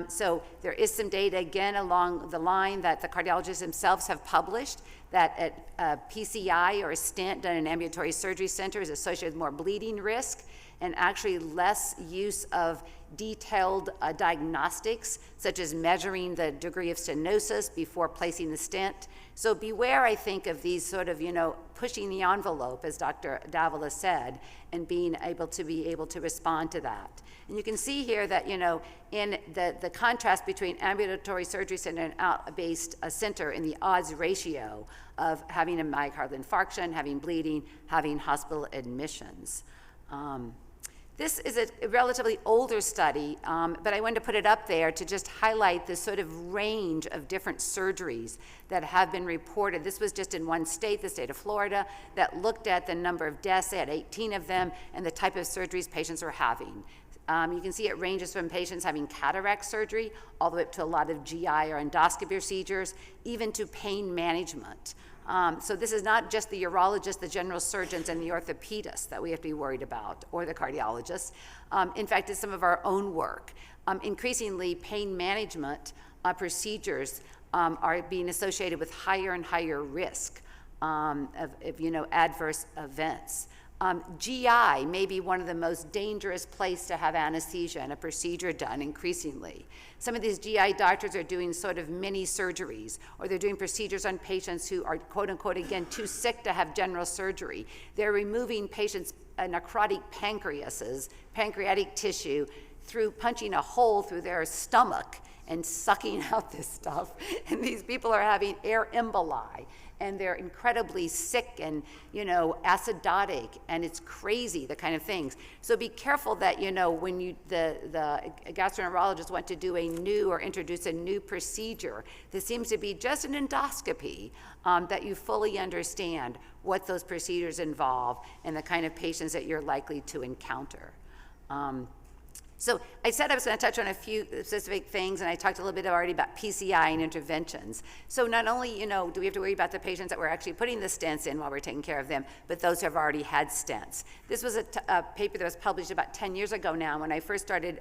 So there is some data, again, along the line that the cardiologists themselves have published that a PCI or a stent done in an ambulatory surgery center is associated with more bleeding risk and actually less use of detailed diagnostics, such as measuring the degree of stenosis before placing the stent. So beware, I think, of these sort of, pushing the envelope, as Dr. Davila said, and being able to respond to that. And you can see here that, in the contrast between ambulatory surgery center and out-based center in the odds ratio of having a myocardial infarction, having bleeding, having hospital admissions. This is a relatively older study, but I wanted to put it up there to just highlight the sort of range of different surgeries that have been reported. This was just in one state, the state of Florida, that looked at the number of deaths. They had 18 of them, and the type of surgeries patients were having. You can see it ranges from patients having cataract surgery all the way up to a lot of GI or endoscopy procedures, even to pain management. So this is not just the urologists, the general surgeons, and the orthopedists that we have to be worried about, or the cardiologists. In fact, it's some of our own work. Increasingly, pain management procedures are being associated with higher and higher risk of adverse events. GI may be one of the most dangerous places to have anesthesia and a procedure done increasingly. Some of these GI doctors are doing sort of mini surgeries, or they're doing procedures on patients who are, quote unquote, again, too sick to have general surgery. They're removing patients' necrotic pancreases, pancreatic tissue, through punching a hole through their stomach and sucking out this stuff. And these people are having air emboli, and they're incredibly sick and, acidotic, and it's crazy, the kind of things. So be careful that, when the gastroenterologist want to do a new or introduce a new procedure that seems to be just an endoscopy, that you fully understand what those procedures involve and the kind of patients that you're likely to encounter. So I said I was going to touch on a few specific things, and I talked a little bit already about PCI and interventions. So not only, do we have to worry about the patients that we're actually putting the stents in while we're taking care of them, but those who have already had stents. This was a paper that was published about 10 years ago now. When I first started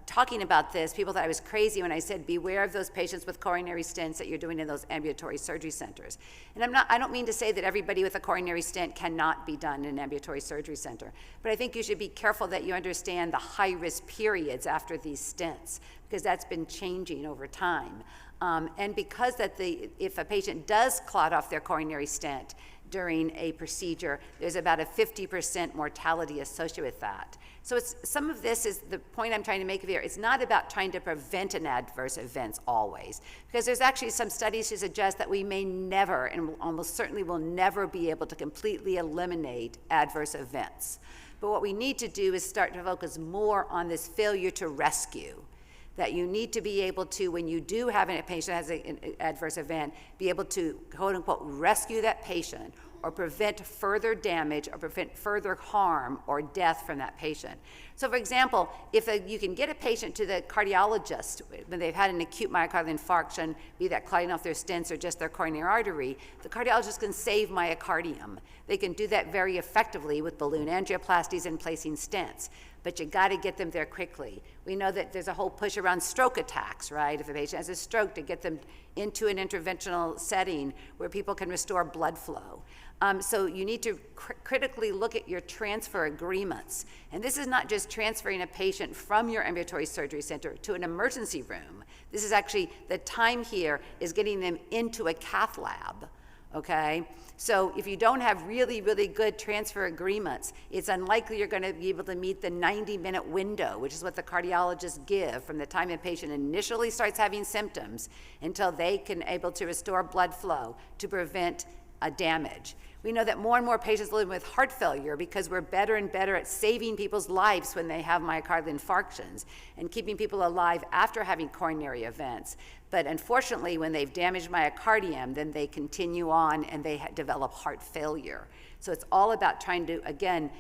talking about this, people thought I was crazy when I said, beware of those patients with coronary stents that you're doing in those ambulatory surgery centers. And I don't mean to say that everybody with a coronary stent cannot be done in an ambulatory surgery center, but I think you should be careful that you understand the high-risk periods after these stents, because that's been changing over time. And because if a patient does clot off their coronary stent during a procedure, there's about a 50% mortality associated with that. So some of this is the point I'm trying to make here. It's not about trying to prevent an adverse events always, because there's actually some studies to suggest that we may never, and almost certainly will never, be able to completely eliminate adverse events. But what we need to do is start to focus more on this failure to rescue, that you need to be able to, when you do have a patient has an adverse event, be able to, quote unquote, rescue that patient or prevent further damage or prevent further harm or death from that patient. So for example, if you can get a patient to the cardiologist when they've had an acute myocardial infarction, be that clotting off their stents or just their coronary artery, the cardiologist can save myocardium. They can do that very effectively with balloon angioplasties and placing stents. But you got to get them there quickly. We know that there's a whole push around stroke attacks, right? If a patient has a stroke, to get them into an interventional setting where people can restore blood flow. So you need to critically look at your transfer agreements. And this is not just transferring a patient from your ambulatory surgery center to an emergency room. This is actually, the time here is getting them into a cath lab, okay? So if you don't have really, really good transfer agreements, it's unlikely you're going to be able to meet the 90-minute window, which is what the cardiologists give from the time a patient initially starts having symptoms until they can able to restore blood flow to prevent damage. We know that more and more patients live with heart failure because we're better and better at saving people's lives when they have myocardial infarctions and keeping people alive after having coronary events. But unfortunately, when they've damaged myocardium, then they continue on and they develop heart failure. So it's all about trying to, again,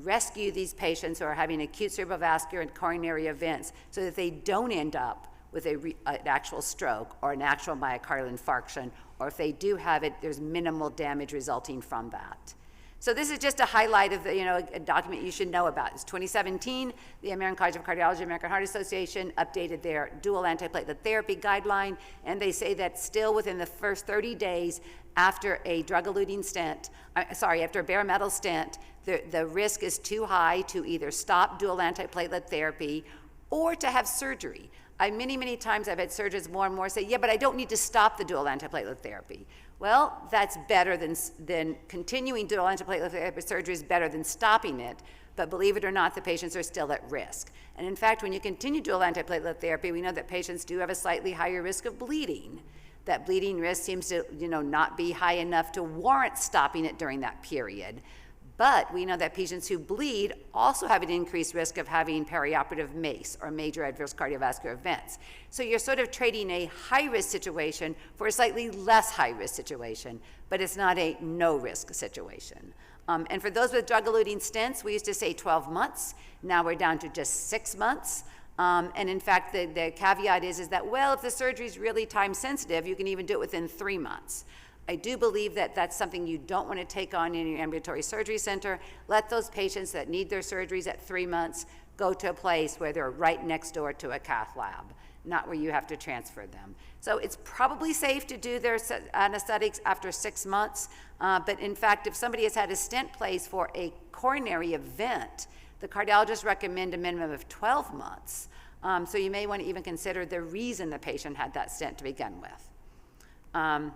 rescue these patients who are having acute cerebrovascular and coronary events so that they don't end up with an actual stroke or an actual myocardial infarction, or if they do have it, there's minimal damage resulting from that. So this is just a highlight of a document you should know about. It's 2017, the American College of Cardiology, American Heart Association updated their dual antiplatelet therapy guideline, and they say that still within the first 30 days after a drug-eluting stent, after a bare metal stent, the risk is too high to either stop dual antiplatelet therapy or to have surgery. Many times I've had surgeons more and more say, yeah, but I don't need to stop the dual antiplatelet therapy. Well, that's better than continuing dual antiplatelet therapy. Surgery is better than stopping it, but believe it or not, the patients are still at risk. And in fact, when you continue dual antiplatelet therapy, we know that patients do have a slightly higher risk of bleeding. That bleeding risk seems to not be high enough to warrant stopping it during that period. But we know that patients who bleed also have an increased risk of having perioperative MACE, or major adverse cardiovascular events. So you're sort of trading a high-risk situation for a slightly less high-risk situation, but it's not a no-risk situation. And for those with drug-eluting stents, we used to say 12 months. Now we're down to just 6 months. And in fact, the caveat is that, well, if the surgery is really time-sensitive, you can even do it within 3 months. I do believe that that's something you don't want to take on in your ambulatory surgery center. Let those patients that need their surgeries at 3 months go to a place where they're right next door to a cath lab, not where you have to transfer them. So it's probably safe to do their anesthetics after 6 months, but in fact, if somebody has had a stent placed for a coronary event, the cardiologists recommend a minimum of 12 months. So you may want to even consider the reason the patient had that stent to begin with.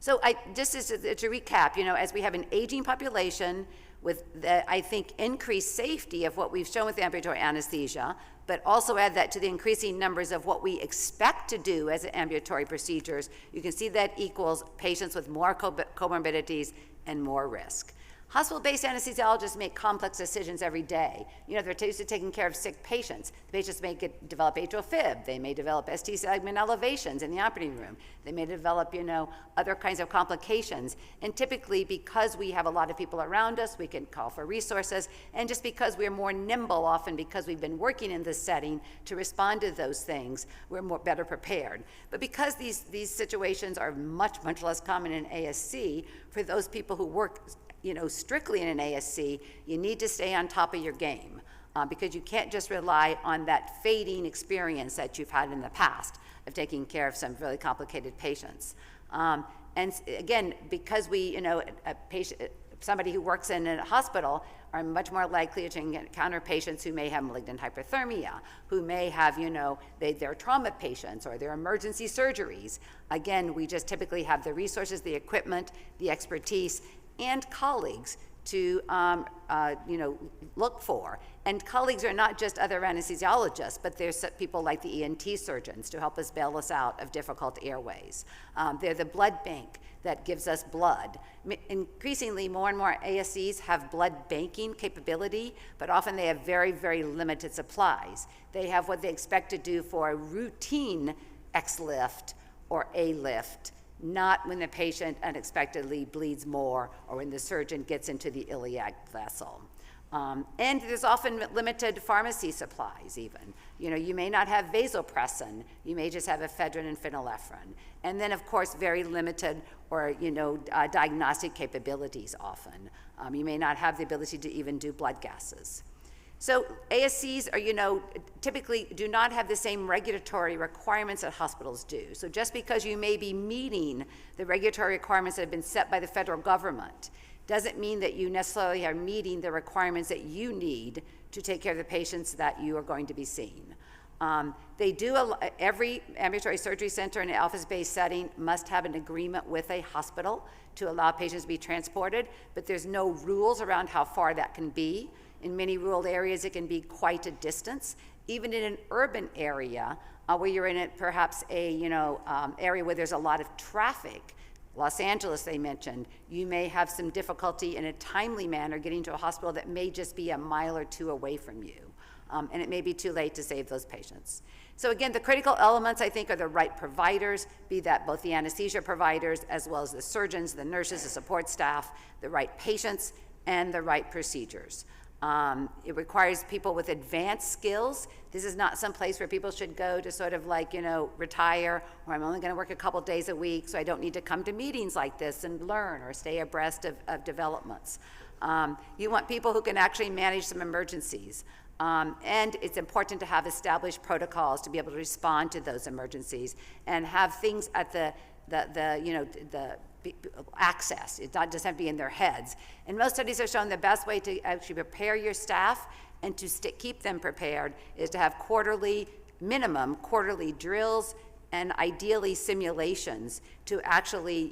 So just to recap, as we have an aging population with, I think, increased safety of what we've shown with ambulatory anesthesia, but also add that to the increasing numbers of what we expect to do as ambulatory procedures, you can see that equals patients with more comorbidities and more risk. Hospital-based anesthesiologists make complex decisions every day. They're used to taking care of sick patients. The patients may develop atrial fib. They may develop ST segment elevations in the operating room. They may develop, other kinds of complications. And typically, because we have a lot of people around us, we can call for resources. And just because we're more nimble, often because we've been working in this setting to respond to those things, we're better prepared. But because these situations are much less common in ASC, for those people who work strictly in an ASC, you need to stay on top of your game because you can't just rely on that fading experience that you've had in the past of taking care of some really complicated patients. And again, because somebody who works in a hospital are much more likely to encounter patients who may have malignant hyperthermia, who may have, they're trauma patients or they're emergency surgeries. Again, we just typically have the resources, the equipment, the expertise, and colleagues to look for. And colleagues are not just other anesthesiologists, but there's people like the ENT surgeons to help us bail us out of difficult airways. They're the blood bank that gives us blood. Increasingly, more and more ASCs have blood banking capability, but often they have very limited supplies. They have what they expect to do for a routine X-lift or A-lift, not when the patient unexpectedly bleeds more or when the surgeon gets into the iliac vessel. And there's often limited pharmacy supplies even. You may not have vasopressin, you may just have ephedrine and phenylephrine. And then of course, very limited or diagnostic capabilities often. You may not have the ability to even do blood gases. So ASCs are, typically do not have the same regulatory requirements that hospitals do. So just because you may be meeting the regulatory requirements that have been set by the federal government doesn't mean that you necessarily are meeting the requirements that you need to take care of the patients that you are going to be seeing. Every ambulatory surgery center in an office-based setting must have an agreement with a hospital to allow patients to be transported, but there's no rules around how far that can be. In many rural areas, it can be quite a distance. Even in an urban area, where you're in perhaps a area where there's a lot of traffic, Los Angeles, they mentioned, you may have some difficulty in a timely manner getting to a hospital that may just be a mile or two away from you. And it may be too late to save those patients. So again, the critical elements, I think, are the right providers, be that both the anesthesia providers, as well as the surgeons, the nurses, the support staff, the right patients, and the right procedures. It requires people with advanced skills. This is not some place where people should go to sort of retire, or I'm only going to work a couple days a week, so I don't need to come to meetings like this and learn or stay abreast of developments. You want people who can actually manage some emergencies. And it's important to have established protocols to be able to respond to those emergencies and have things at the access. It doesn't have to be in their heads. And most studies have shown the best way to actually prepare your staff and to keep them prepared is to have minimum quarterly drills and ideally simulations to actually,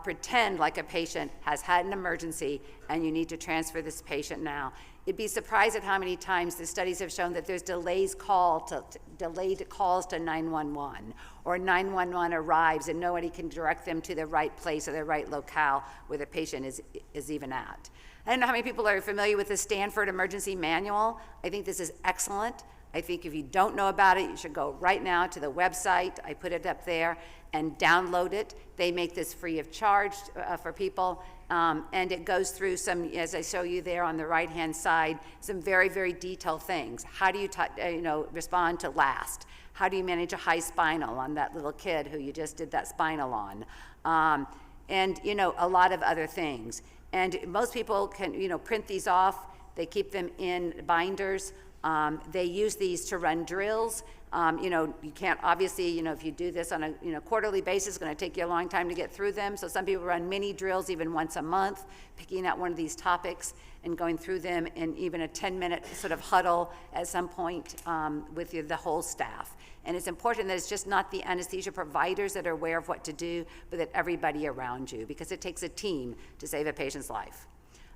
pretend like a patient has had an emergency and you need to transfer this patient now. You'd be surprised at how many times the studies have shown that there's delayed calls to 911, or 911 arrives and nobody can direct them to the right place or the right locale where the patient is even at. I don't know how many people are familiar with the Stanford Emergency Manual. I think this is excellent. I think if you don't know about it, you should go right now to the website. I put it up there and download it. They make this free of charge for people. And it goes through some, as I show you there on the right-hand side, some very, very detailed things. How do you respond to last? How do you manage a high spinal on that little kid who you just did that spinal on? And a lot of other things. And most people can, print these off. They keep them in binders. They use these to run drills. You can't, obviously, if you do this on a quarterly basis, it's going to take you a long time to get through them. So some people run mini drills even once a month, picking out one of these topics and going through them in even a 10-minute sort of huddle at some point with the whole staff. And it's important that it's just not the anesthesia providers that are aware of what to do, but that everybody around you, because it takes a team to save a patient's life.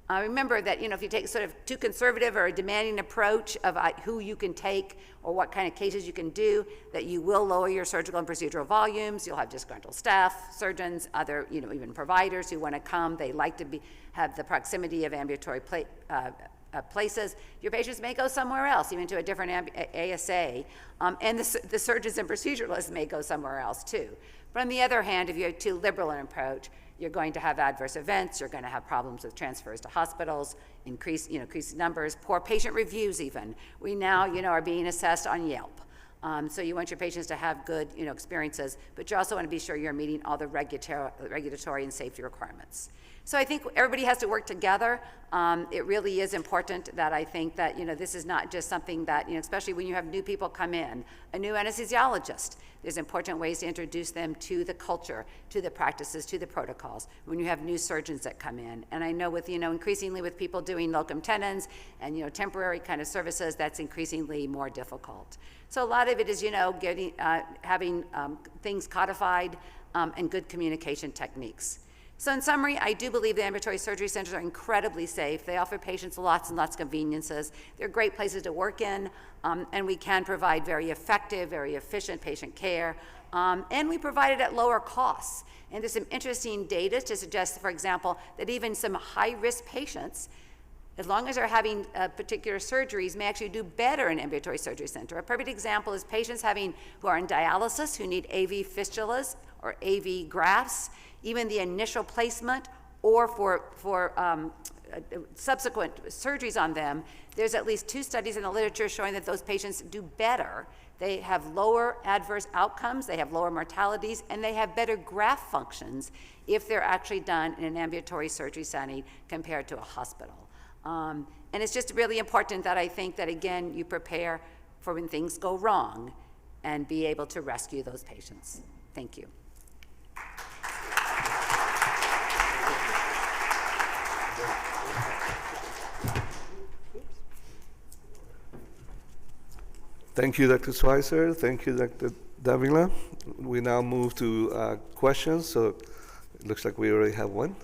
Remember that, if you take sort of too conservative or a demanding approach of who you can take or what kind of cases you can do, that you will lower your surgical and procedural volumes. You'll have disgruntled staff, surgeons, other, even providers who want to come. They like to have the proximity of ambulatory places. Your patients may go somewhere else, even to a different ASA, and the surgeons and proceduralists may go somewhere else too. But on the other hand, if you have too liberal an approach, you're going to have adverse events, you're going to have problems with transfers to hospitals, increased numbers, poor patient reviews even. We now, are being assessed on Yelp. So you want your patients to have good, experiences, but you also want to be sure you're meeting all the regulatory and safety requirements. So I think everybody has to work together. It really is important that I think that, this is not just something that, especially when you have new people come in, a new anesthesiologist, there's important ways to introduce them to the culture, to the practices, to the protocols, when you have new surgeons that come in. And I know with, increasingly with people doing locum tenens and, temporary kind of services, that's increasingly more difficult. So a lot of it is, having things codified and good communication techniques. So in summary, I do believe the ambulatory surgery centers are incredibly safe. They offer patients lots and lots of conveniences. They're great places to work in, and we can provide very effective, very efficient patient care, and we provide it at lower costs. And there's some interesting data to suggest, for example, that even some high-risk patients, as long as they're having particular surgeries, may actually do better in an ambulatory surgery center. A perfect example is patients who are in dialysis, who need AV fistulas or AV grafts. Even the initial placement or for subsequent surgeries on them, there's at least 2 studies in the literature showing that those patients do better. They have lower adverse outcomes, they have lower mortalities, and they have better graft functions if they're actually done in an ambulatory surgery setting compared to a hospital. And it's just really important that I think that, again, you prepare for when things go wrong and be able to rescue those patients. Thank you. Thank you, Dr. Schweitzer. Thank you, Dr. Davila. We now move to questions. So it looks like we already have one.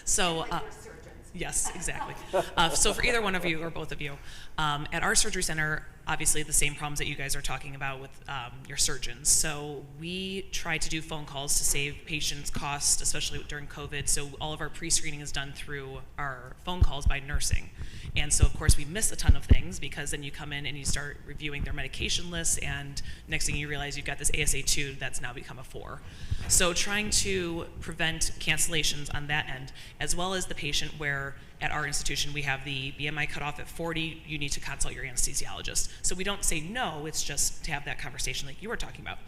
So, yes, exactly. So for either one of you or both of you, at our surgery center, obviously the same problems that you guys are talking about with your surgeons. So we try to do phone calls to save patients costs, especially during COVID. So all of our pre-screening is done through our phone calls by nursing. And so, of course, we miss a ton of things because then you come in and you start reviewing their medication lists, and next thing you realize you've got this ASA 2 that's now become a 4. So trying to prevent cancellations on that end, as well as the patient where at our institution we have the BMI cutoff at 40, you need to consult your anesthesiologist. So we don't say no, it's just to have that conversation like you were talking about.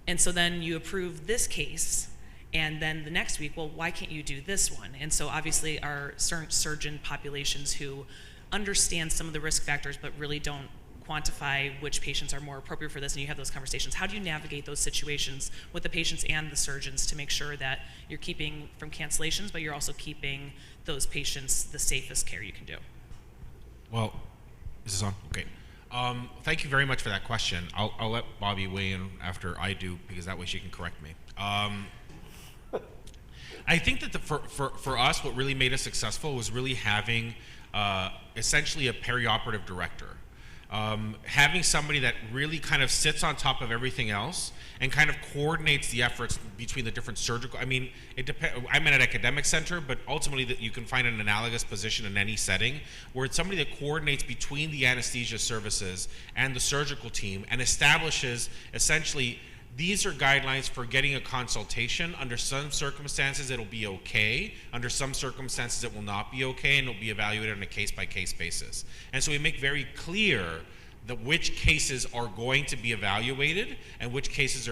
And so then you approve this case, and then the next week, well, why can't you do this one? And so obviously our surgeon populations who understand some of the risk factors but really don't quantify which patients are more appropriate for this, and you have those conversations. How do you navigate those situations with the patients and the surgeons to make sure that you're keeping from cancellations, but you're also keeping those patients the safest care you can do? Well, is this on? Okay. Thank you very much for that question. I'll let Bobby weigh in after I do, because that way she can correct me. I think that for us, what really made us successful was really having essentially a perioperative director. Having somebody that really kind of sits on top of everything else and kind of coordinates the efforts between the different surgical, I mean, it depends. I'm in an academic center, but ultimately that you can find an analogous position in any setting where it's somebody that coordinates between the anesthesia services and the surgical team and establishes essentially these are guidelines for getting a consultation. Under some circumstances, it'll be okay. Under some circumstances, it will not be okay, and it'll be evaluated on a case-by-case basis. And so we make very clear that which cases are going to be evaluated and which cases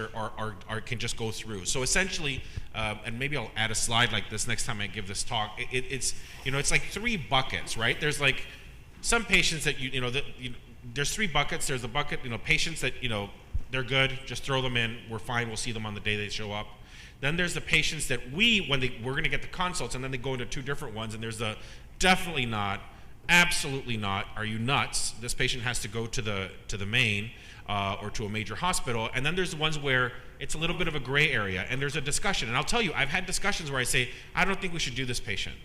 can just go through. So essentially, and maybe I'll add a slide like this next time I give this talk. It's like 3 buckets, right? There's like some patients that there's 3 buckets. There's a bucket, patients that they're good, just throw them in, we're fine, we'll see them on the day they show up. Then there's the patients that we're going to get the consults, and then they go into 2 different ones, and there's the definitely not, absolutely not, are you nuts? This patient has to go to the main or to a major hospital. And then there's the ones where it's a little bit of a gray area, and there's a discussion. And I'll tell you, I've had discussions where I say, I don't think we should do this patient.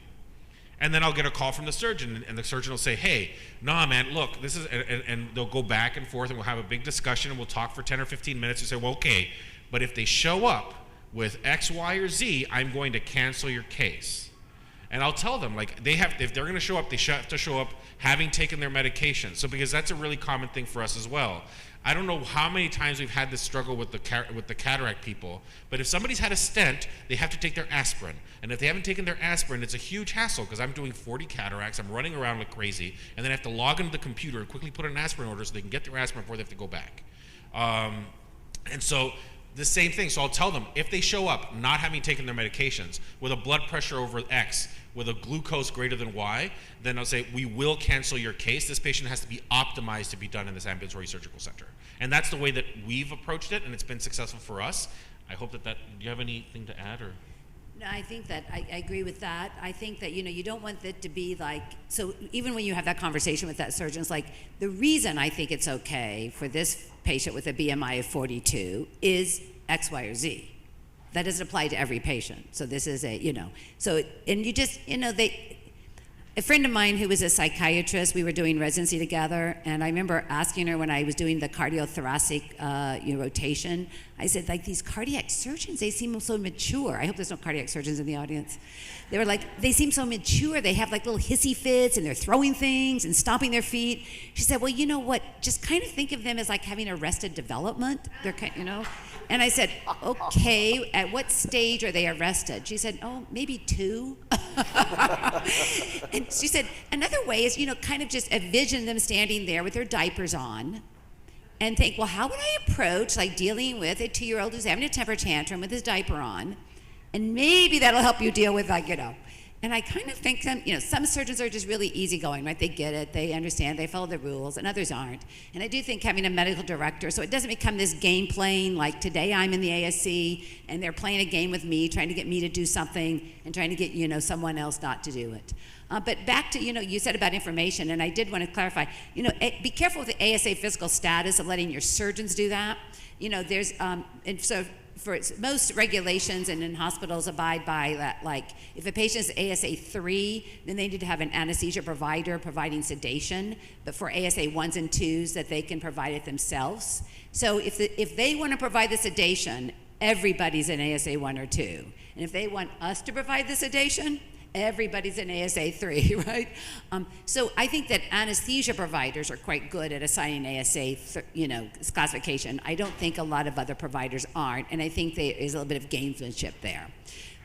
And then I'll get a call from the surgeon, and the surgeon will say, hey, nah, man, look, this is, and they'll go back and forth, and we'll have a big discussion, and we'll talk for 10 or 15 minutes and say, well, okay, but if they show up with X, Y, or Z, I'm going to cancel your case. And I'll tell them, like, if they're going to show up, they have to show up having taken their medication. So because that's a really common thing for us as well. I don't know how many times we've had this struggle with the cataract people, but if somebody's had a stent, they have to take their aspirin. And if they haven't taken their aspirin, it's a huge hassle because I'm doing 40 cataracts, I'm running around like crazy, and then I have to log into the computer and quickly put an aspirin order so they can get their aspirin before they have to go back. And so the same thing, so I'll tell them, if they show up not having taken their medications, with a blood pressure over X, with a glucose greater than Y, then I'll say, we will cancel your case. This patient has to be optimized to be done in this ambulatory surgical center. And that's the way that we've approached it, and it's been successful for us. I hope do you have anything to add, or? No, I think that I agree with that. I think that, you don't want it to be like, so even when you have that conversation with that surgeon, it's like, the reason I think it's okay for this patient with a BMI of 42 is X, Y, or Z. That doesn't apply to every patient. So this is so, and you just, a friend of mine who was a psychiatrist, we were doing residency together, and I remember asking her when I was doing the cardiothoracic rotation, I said, like, these cardiac surgeons, they seem so mature. I hope there's no cardiac surgeons in the audience. They were like, they seem so mature. They have like little hissy fits, and they're throwing things and stomping their feet. She said, well, you know what? Just kind of think of them as like having arrested development. They're kind, you know. And I said, okay, at what stage are they arrested? She said, oh, maybe 2. And she said, another way is, kind of just envision them standing there with their diapers on and think, well, how would I approach like dealing with a 2-year-old who's having a temper tantrum with his diaper on? And maybe that'll help you deal with and I kind of think some surgeons are just really easygoing, right? They get it, they understand, they follow the rules, and others aren't. And I do think having a medical director, so it doesn't become this game playing, like today I'm in the ASC, and they're playing a game with me, trying to get me to do something, and trying to get, someone else not to do it. But back to, you said about information, and I did want to clarify, be careful with the ASA physical status of letting your surgeons do that. There's, and so for most regulations and in hospitals abide by that, like if a patient is ASA 3, then they need to have an anesthesia provider providing sedation, but for ASA 1s and 2s that they can provide it themselves. So if they want to provide the sedation, everybody's an ASA 1 or 2. And if they want us to provide the sedation, everybody's an ASA 3, right? So I think that anesthesia providers are quite good at assigning ASA, classification. I don't think a lot of other providers aren't, and I think there is a little bit of gamesmanship there.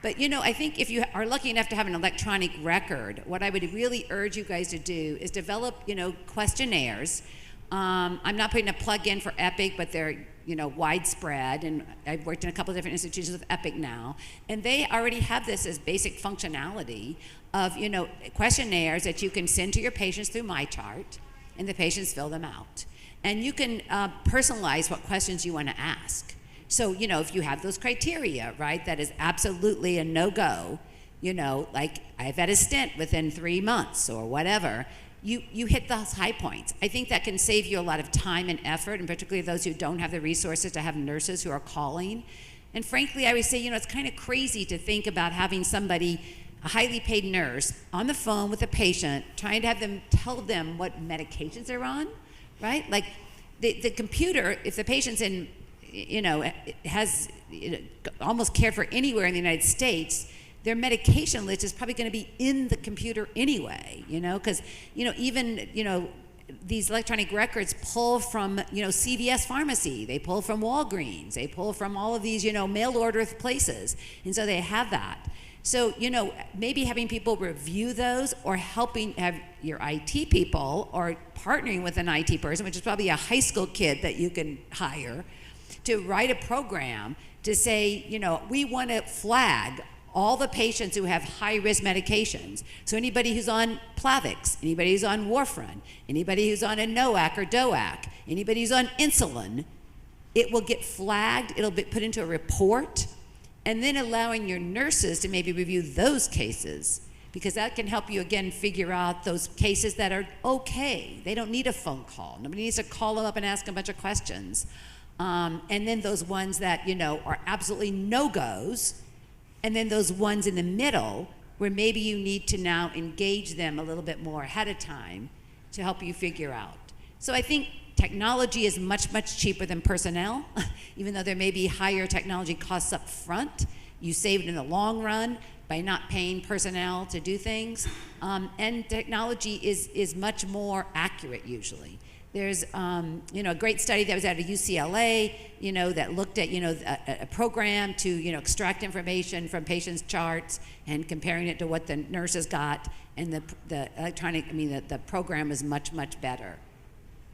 But I think if you are lucky enough to have an electronic record, what I would really urge you guys to do is develop, questionnaires. I'm not putting a plug in for Epic, but they're widespread, and I've worked in a couple of different institutions with Epic now, and they already have this as basic functionality of questionnaires that you can send to your patients through MyChart, and the patients fill them out. And you can personalize what questions you want to ask. So if you have those criteria, right, that is absolutely a no-go, like I've had a stent within 3 months or whatever, you hit those high points. I think that can save you a lot of time and effort, and particularly those who don't have the resources to have nurses who are calling. And frankly, I would say, it's kind of crazy to think about having somebody, a highly paid nurse, on the phone with a patient, trying to have them tell them what medications they're on, right? Like the computer, if the patient's in, has almost cared for anywhere in the United States, their medication list is probably going to be in the computer anyway, because, even, these electronic records pull from, CVS pharmacy, they pull from Walgreens, they pull from all of these, mail order places, and so they have that. So, maybe having people review those, or helping have your IT people, or partnering with an IT person, which is probably a high school kid that you can hire, to write a program to say, we want to flag all the patients who have high-risk medications. So anybody who's on Plavix, anybody who's on warfarin, anybody who's on a NOAC or DOAC, anybody who's on insulin, it will get flagged, it'll be put into a report, and then allowing your nurses to maybe review those cases, because that can help you, again, figure out those cases that are okay. They don't need a phone call. Nobody needs to call them up and ask them a bunch of questions. And then those ones that, are absolutely no-goes, and then those ones in the middle where maybe you need to now engage them a little bit more ahead of time to help you figure out. So I think technology is much, much cheaper than personnel. Even though there may be higher technology costs up front, you save it in the long run by not paying personnel to do things. And technology is much more accurate usually. There's, a great study that was out of UCLA, that looked at, a program to, extract information from patients' charts and comparing it to what the nurses got, and the program is much, much better.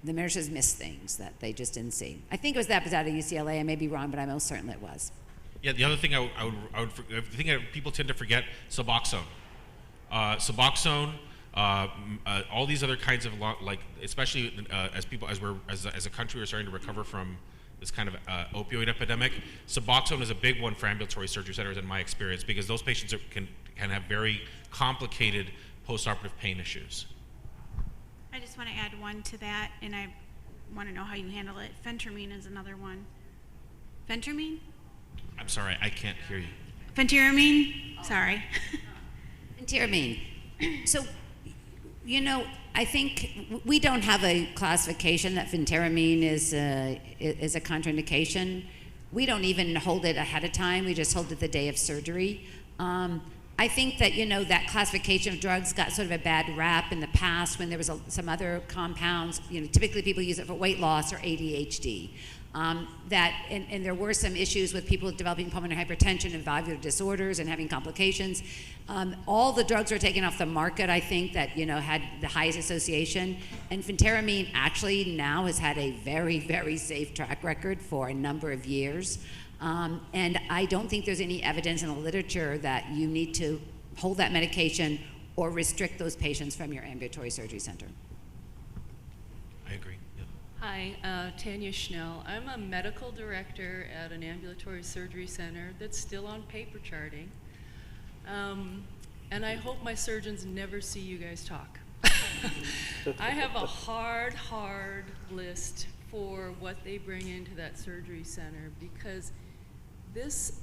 The nurses missed things that they just didn't see. I think it was out of UCLA. I may be wrong, but I'm most certain it was. Yeah, the other thing I think that people tend to forget, Suboxone. Suboxone. All these other kinds of especially as a country we're starting to recover from this kind of opioid epidemic. Suboxone is a big one for ambulatory surgery centers in my experience, because those patients can have very complicated postoperative pain issues. I just want to add one to that, and I want to know how you handle it. Phentermine is another one. Phentermine? I'm sorry, I can't hear you. Phentermine? Sorry. Phentermine. So, You know, I think we don't have a classification that phentermine is a contraindication. We don't even hold it ahead of time. We just hold it the day of surgery. I think that, you know, that classification of drugs got sort of a bad rap in the past when there was some other compounds. You know, typically people use it for weight loss or ADHD. And there were some issues with people developing pulmonary hypertension and valvular disorders and having complications. All the drugs were taken off the market, I think, that, you know, had the highest association. And phentermine actually now has had a very, very safe track record for a number of years. And I don't think there's any evidence in the literature that you need to hold that medication or restrict those patients from your ambulatory surgery center. I agree. Yeah. Hi, Tanya Schnell. I'm a medical director at an ambulatory surgery center that's still on paper charting. And I hope my surgeons never see you guys talk. I have a hard list for what they bring into that surgery center, because this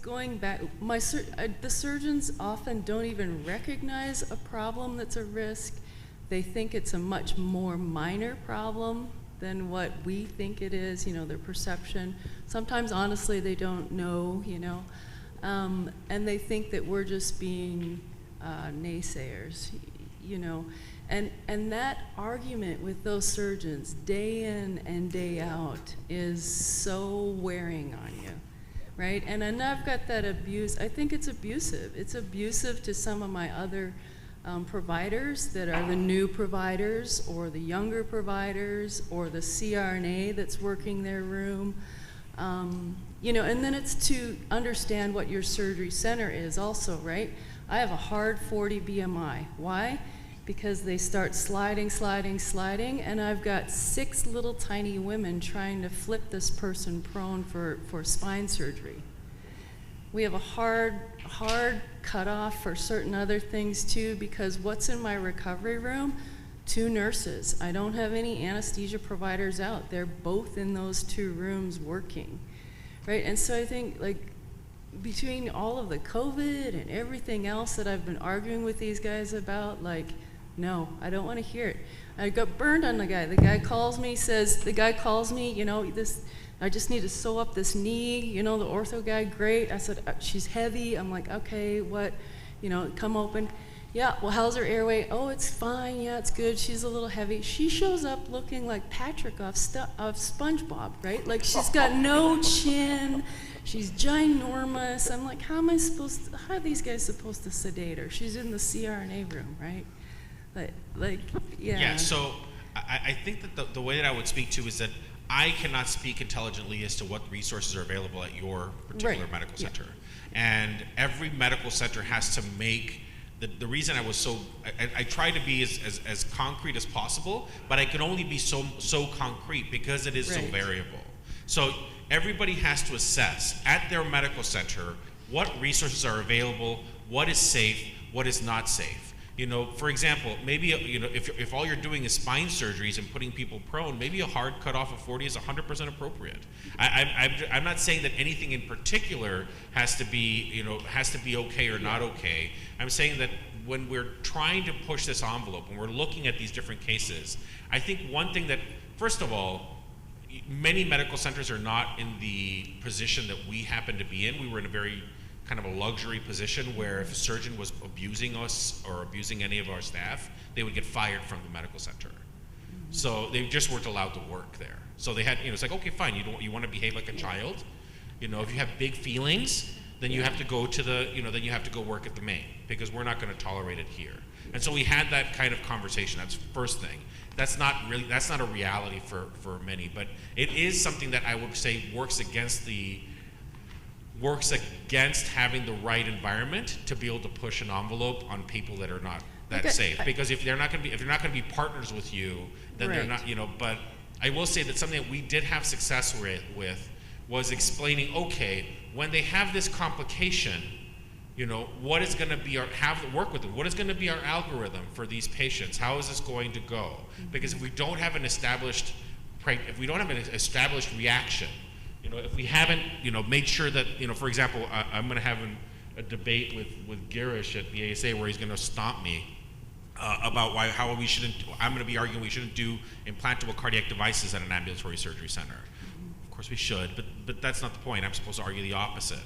going back, the surgeons often don't even recognize a problem that's a risk. They think it's a much more minor problem than what we think it is, you know, their perception. Sometimes, honestly, they don't know, you know, and they think that we're just being naysayers, you know. And that argument with those surgeons, day in and day out, is so wearing on you, right? And I've got that abuse. I think it's abusive. It's abusive to some of my other providers that are the new providers, or the younger providers, or the CRNA that's working their room. You know, and then it's to understand what your surgery center is also, right? I have a hard 40 BMI. Why? Because they start sliding, and I've got 6 little tiny women trying to flip this person prone for spine surgery. We have a hard cutoff for certain other things too, because what's in my recovery room? 2 nurses. I don't have any anesthesia providers out. They're both in those 2 rooms working, right? And so I think, like, between all of the COVID and everything else that I've been arguing with these guys about, like, no, I don't want to hear it. I got burned on the guy. The guy calls me, you know, I just need to sew up this knee, you know, the ortho guy, great. I said, she's heavy. I'm like, okay, what, you know, come open. Yeah, well, how's her airway? Oh, it's fine, yeah, it's good. She's a little heavy. She shows up looking like Patrick off SpongeBob, right? Like, she's got no chin. She's ginormous. I'm like, how are these guys supposed to sedate her? She's in the CRNA room, right? Like, yeah. Yeah, so I think that the way that I would speak to is that I cannot speak intelligently as to what resources are available at your particular medical center. And every medical center has to make, the reason I was I try to be as concrete as possible, but I can only be so concrete because it is so variable. So everybody has to assess at their medical center what resources are available, what is safe, what is not safe. You know, for example, maybe, you know, if all you're doing is spine surgeries and putting people prone, maybe a hard cutoff of 40 is 100% appropriate. I'm not saying that anything in particular has to be, you know, okay or not okay. I'm saying that when we're trying to push this envelope, when we're looking at these different cases, I think one thing that, first of all, many medical centers are not in the position that we happen to be in. We were in a very kind of a luxury position where if a surgeon was abusing us or abusing any of our staff, they would get fired from the medical center. So they just weren't allowed to work there. So they had, you know, it's like, okay, fine, you want to behave like a child. You know, if you have big feelings, then you have to go to then you have to go work at the main, because we're not going to tolerate it here. And so we had that kind of conversation. That's the first thing. That's not a reality for many, but it is something that I would say works against having the right environment to be able to push an envelope on people that are not that safe. Because if they're not going to be partners with you, then they're not, you know. But I will say that something that we did have success with was explaining, okay, when they have this complication, you know, what is going to be work with them. What is going to be our algorithm for these patients? How is this going to go? Because if we don't have an established reaction, you know, if we haven't, you know, made sure that, you know, for example, I'm going to have a debate with Girish at the ASA where he's going to stomp me about how we shouldn't. I'm going to be arguing we shouldn't do implantable cardiac devices at an ambulatory surgery center. Of course we should, but that's not the point. I'm supposed to argue the opposite.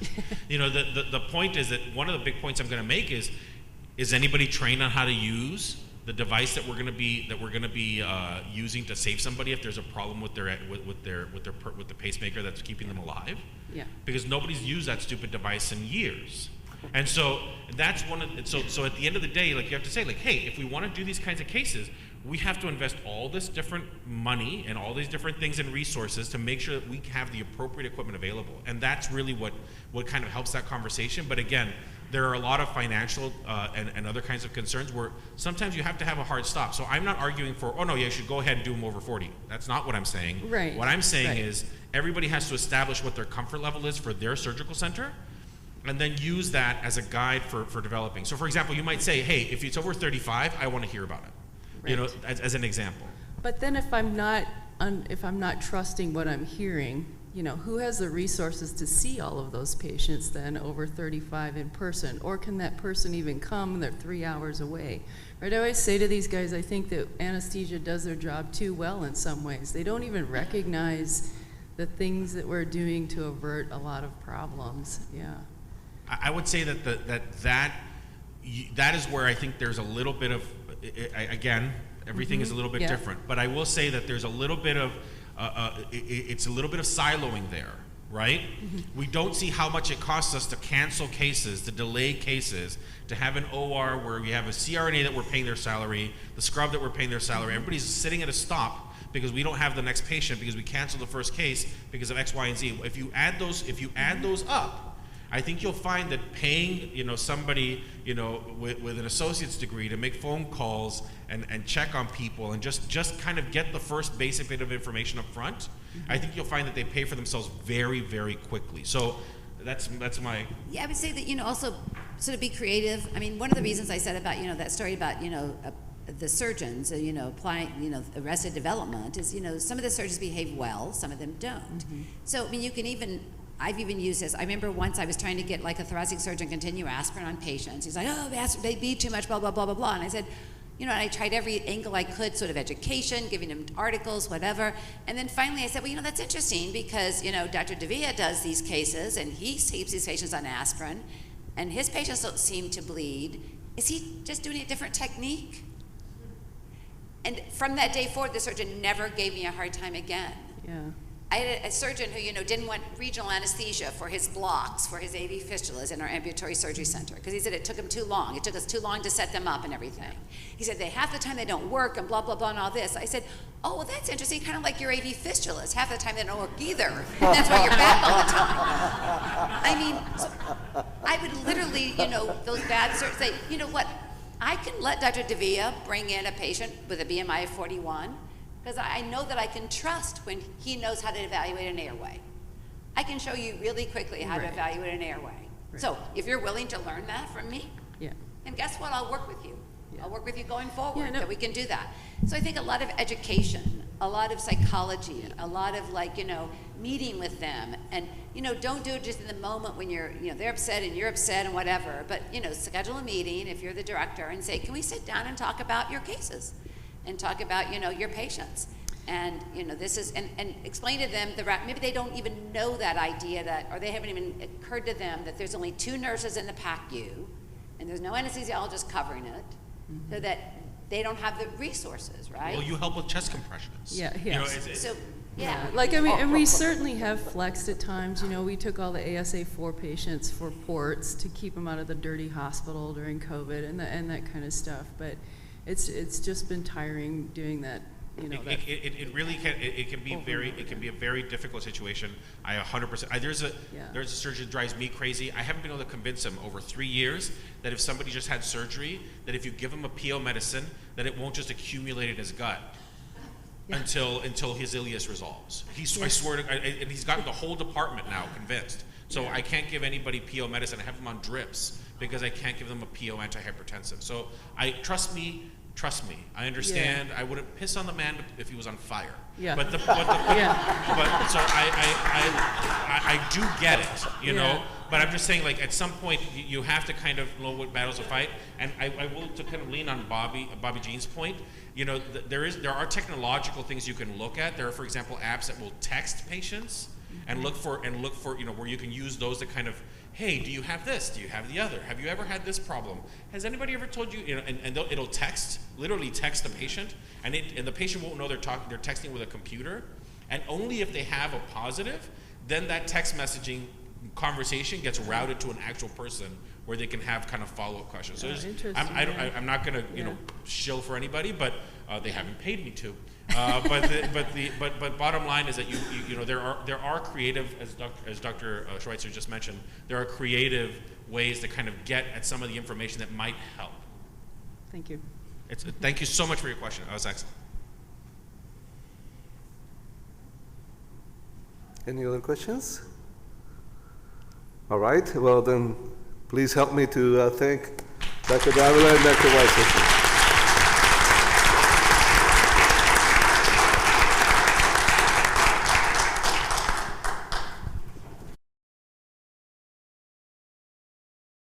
The point is that one of the big points I'm going to make is anybody trained on how to use the device that we're going to be using to save somebody if there's a problem with the pacemaker that's keeping them alive? Yeah. Because nobody's used that stupid device in years. And so that's so at the end of the day, like, you have to say, like, hey, if we want to do these kinds of cases, we have to invest all this different money and all these different things and resources to make sure that we have the appropriate equipment available. And that's really what kind of helps that conversation. But again, there are a lot of financial and other kinds of concerns where sometimes you have to have a hard stop. So I'm not arguing for, oh no, you should go ahead and do them over 40. That's not what I'm saying. Right. What I'm saying Right. is everybody has to establish what their comfort level is for their surgical center, and then use that as a guide for developing. So for example, you might say, hey, if it's over 35, I want to hear about it. You know, as an example. But then if I'm not trusting what I'm hearing, who has the resources to see all of those patients then over 35 in person? Or can that person even come? They're 3 hours away. Right? I always say to these guys, I think that anesthesia does their job too well in some ways. They don't even recognize the things that we're doing to avert a lot of problems. Yeah. I would say that is where I think there's a little bit of, again, everything is a little bit Yeah. different. But I will say that there's a little bit of, it's a little bit of siloing there, right? We don't see how much it costs us to cancel cases, to delay cases, to have an OR where we have a CRNA that we're paying their salary, the scrub that we're paying their salary. Everybody's sitting at a stop because we don't have the next patient because we canceled the first case because of X, Y, and Z. If you add those up, I think you'll find that paying, somebody, with an associate's degree to make phone calls and check on people and just kind of get the first basic bit of information up front, I think you'll find that they pay for themselves very, very quickly. So that's my. Yeah, I would say that, also sort of be creative. I mean, one of the reasons I said about, that story about, the surgeons, applying, arrested development is, some of the surgeons behave well, some of them don't. So, I mean, I've even used this. I remember once I was trying to get like a thoracic surgeon continue aspirin on patients. He's like, oh, they bleed too much, blah, blah, blah, blah, blah. And I said, and I tried every angle I could, sort of education, giving him articles, whatever. And then finally I said, well, that's interesting because, Dr. Davila does these cases and he keeps his patients on aspirin and his patients don't seem to bleed. Is he just doing a different technique? And from that day forward, the surgeon never gave me a hard time again. Yeah. I had a surgeon who, didn't want regional anesthesia for his blocks, for his AV fistulas in our ambulatory surgery center, because he said it took him too long. It took us too long to set them up and everything. He said, half the time they don't work and blah, blah, blah, and all this. I said, oh, well, that's interesting, kind of like your AV fistulas. Half the time they don't work either. And that's why you're back all the time. I mean, so I would literally, those bad surgeons say, you know what, I can let Dr. Davila bring in a patient with a BMI of 41, because I know that I can trust when he knows how to evaluate an airway. I can show you really quickly how to evaluate an airway. Right. So if you're willing to learn that from me, and guess what, I'll work with you. I'll work with you going forward, that we can do that. So I think a lot of education, a lot of psychology, a lot of meeting with them, and don't do it just in the moment when you're, they're upset and you're upset and whatever, but schedule a meeting if you're the director and say, can we sit down and talk about your cases? And talk about, your patients. And, this is, and explain to them maybe they don't even know that idea or they haven't even occurred to them that there's only 2 nurses in the PACU and there's no anesthesiologist covering it, so that they don't have the resources, right? Well, you help with chest compressions. Yeah, yes. So, yeah. And we certainly have flexed at times. We took all the ASA4 patients for ports to keep them out of the dirty hospital during COVID and that kind of stuff. But it's just been tiring doing that. It really can. It can be a very difficult situation. I 100%. There's a surgeon that drives me crazy. I haven't been able to convince him over 3 years that if somebody just had surgery, that if you give him a PO medicine, that it won't just accumulate in his gut until his ileus resolves. I swear to, and he's gotten the whole department now convinced. So I can't give anybody PO medicine. I have them on drips because I can't give them a PO antihypertensive. So trust me. Trust me, I understand. I wouldn't piss on the man if he was on fire. Yeah. But so I do get it, you know. But I'm just saying, like, at some point you have to kind of know what battles to fight. And I will to kind of lean on Bobby Jean's point. You know, there are technological things you can look at. There are, for example, apps that will text patients and look for you know, where you can use those to kind of, hey, do you have this? Do you have the other? Have you ever had this problem? Has anybody ever told you, you know, and it'll literally text the patient, and the patient won't know they're texting with a computer, and only if they have a positive, then that text messaging conversation gets routed to an actual person where they can have kind of follow-up questions. So I'm not going to, you know, shill for anybody, but they haven't paid me to. But bottom line is that you know, there are creative, as Dr. Schweitzer just mentioned, there are creative ways to kind of get at some of the information that might help. Thank you. Thank you so much for your question. That was excellent. Any other questions? All right, well then, please help me to thank Dr. Davila and Dr. Schweitzer.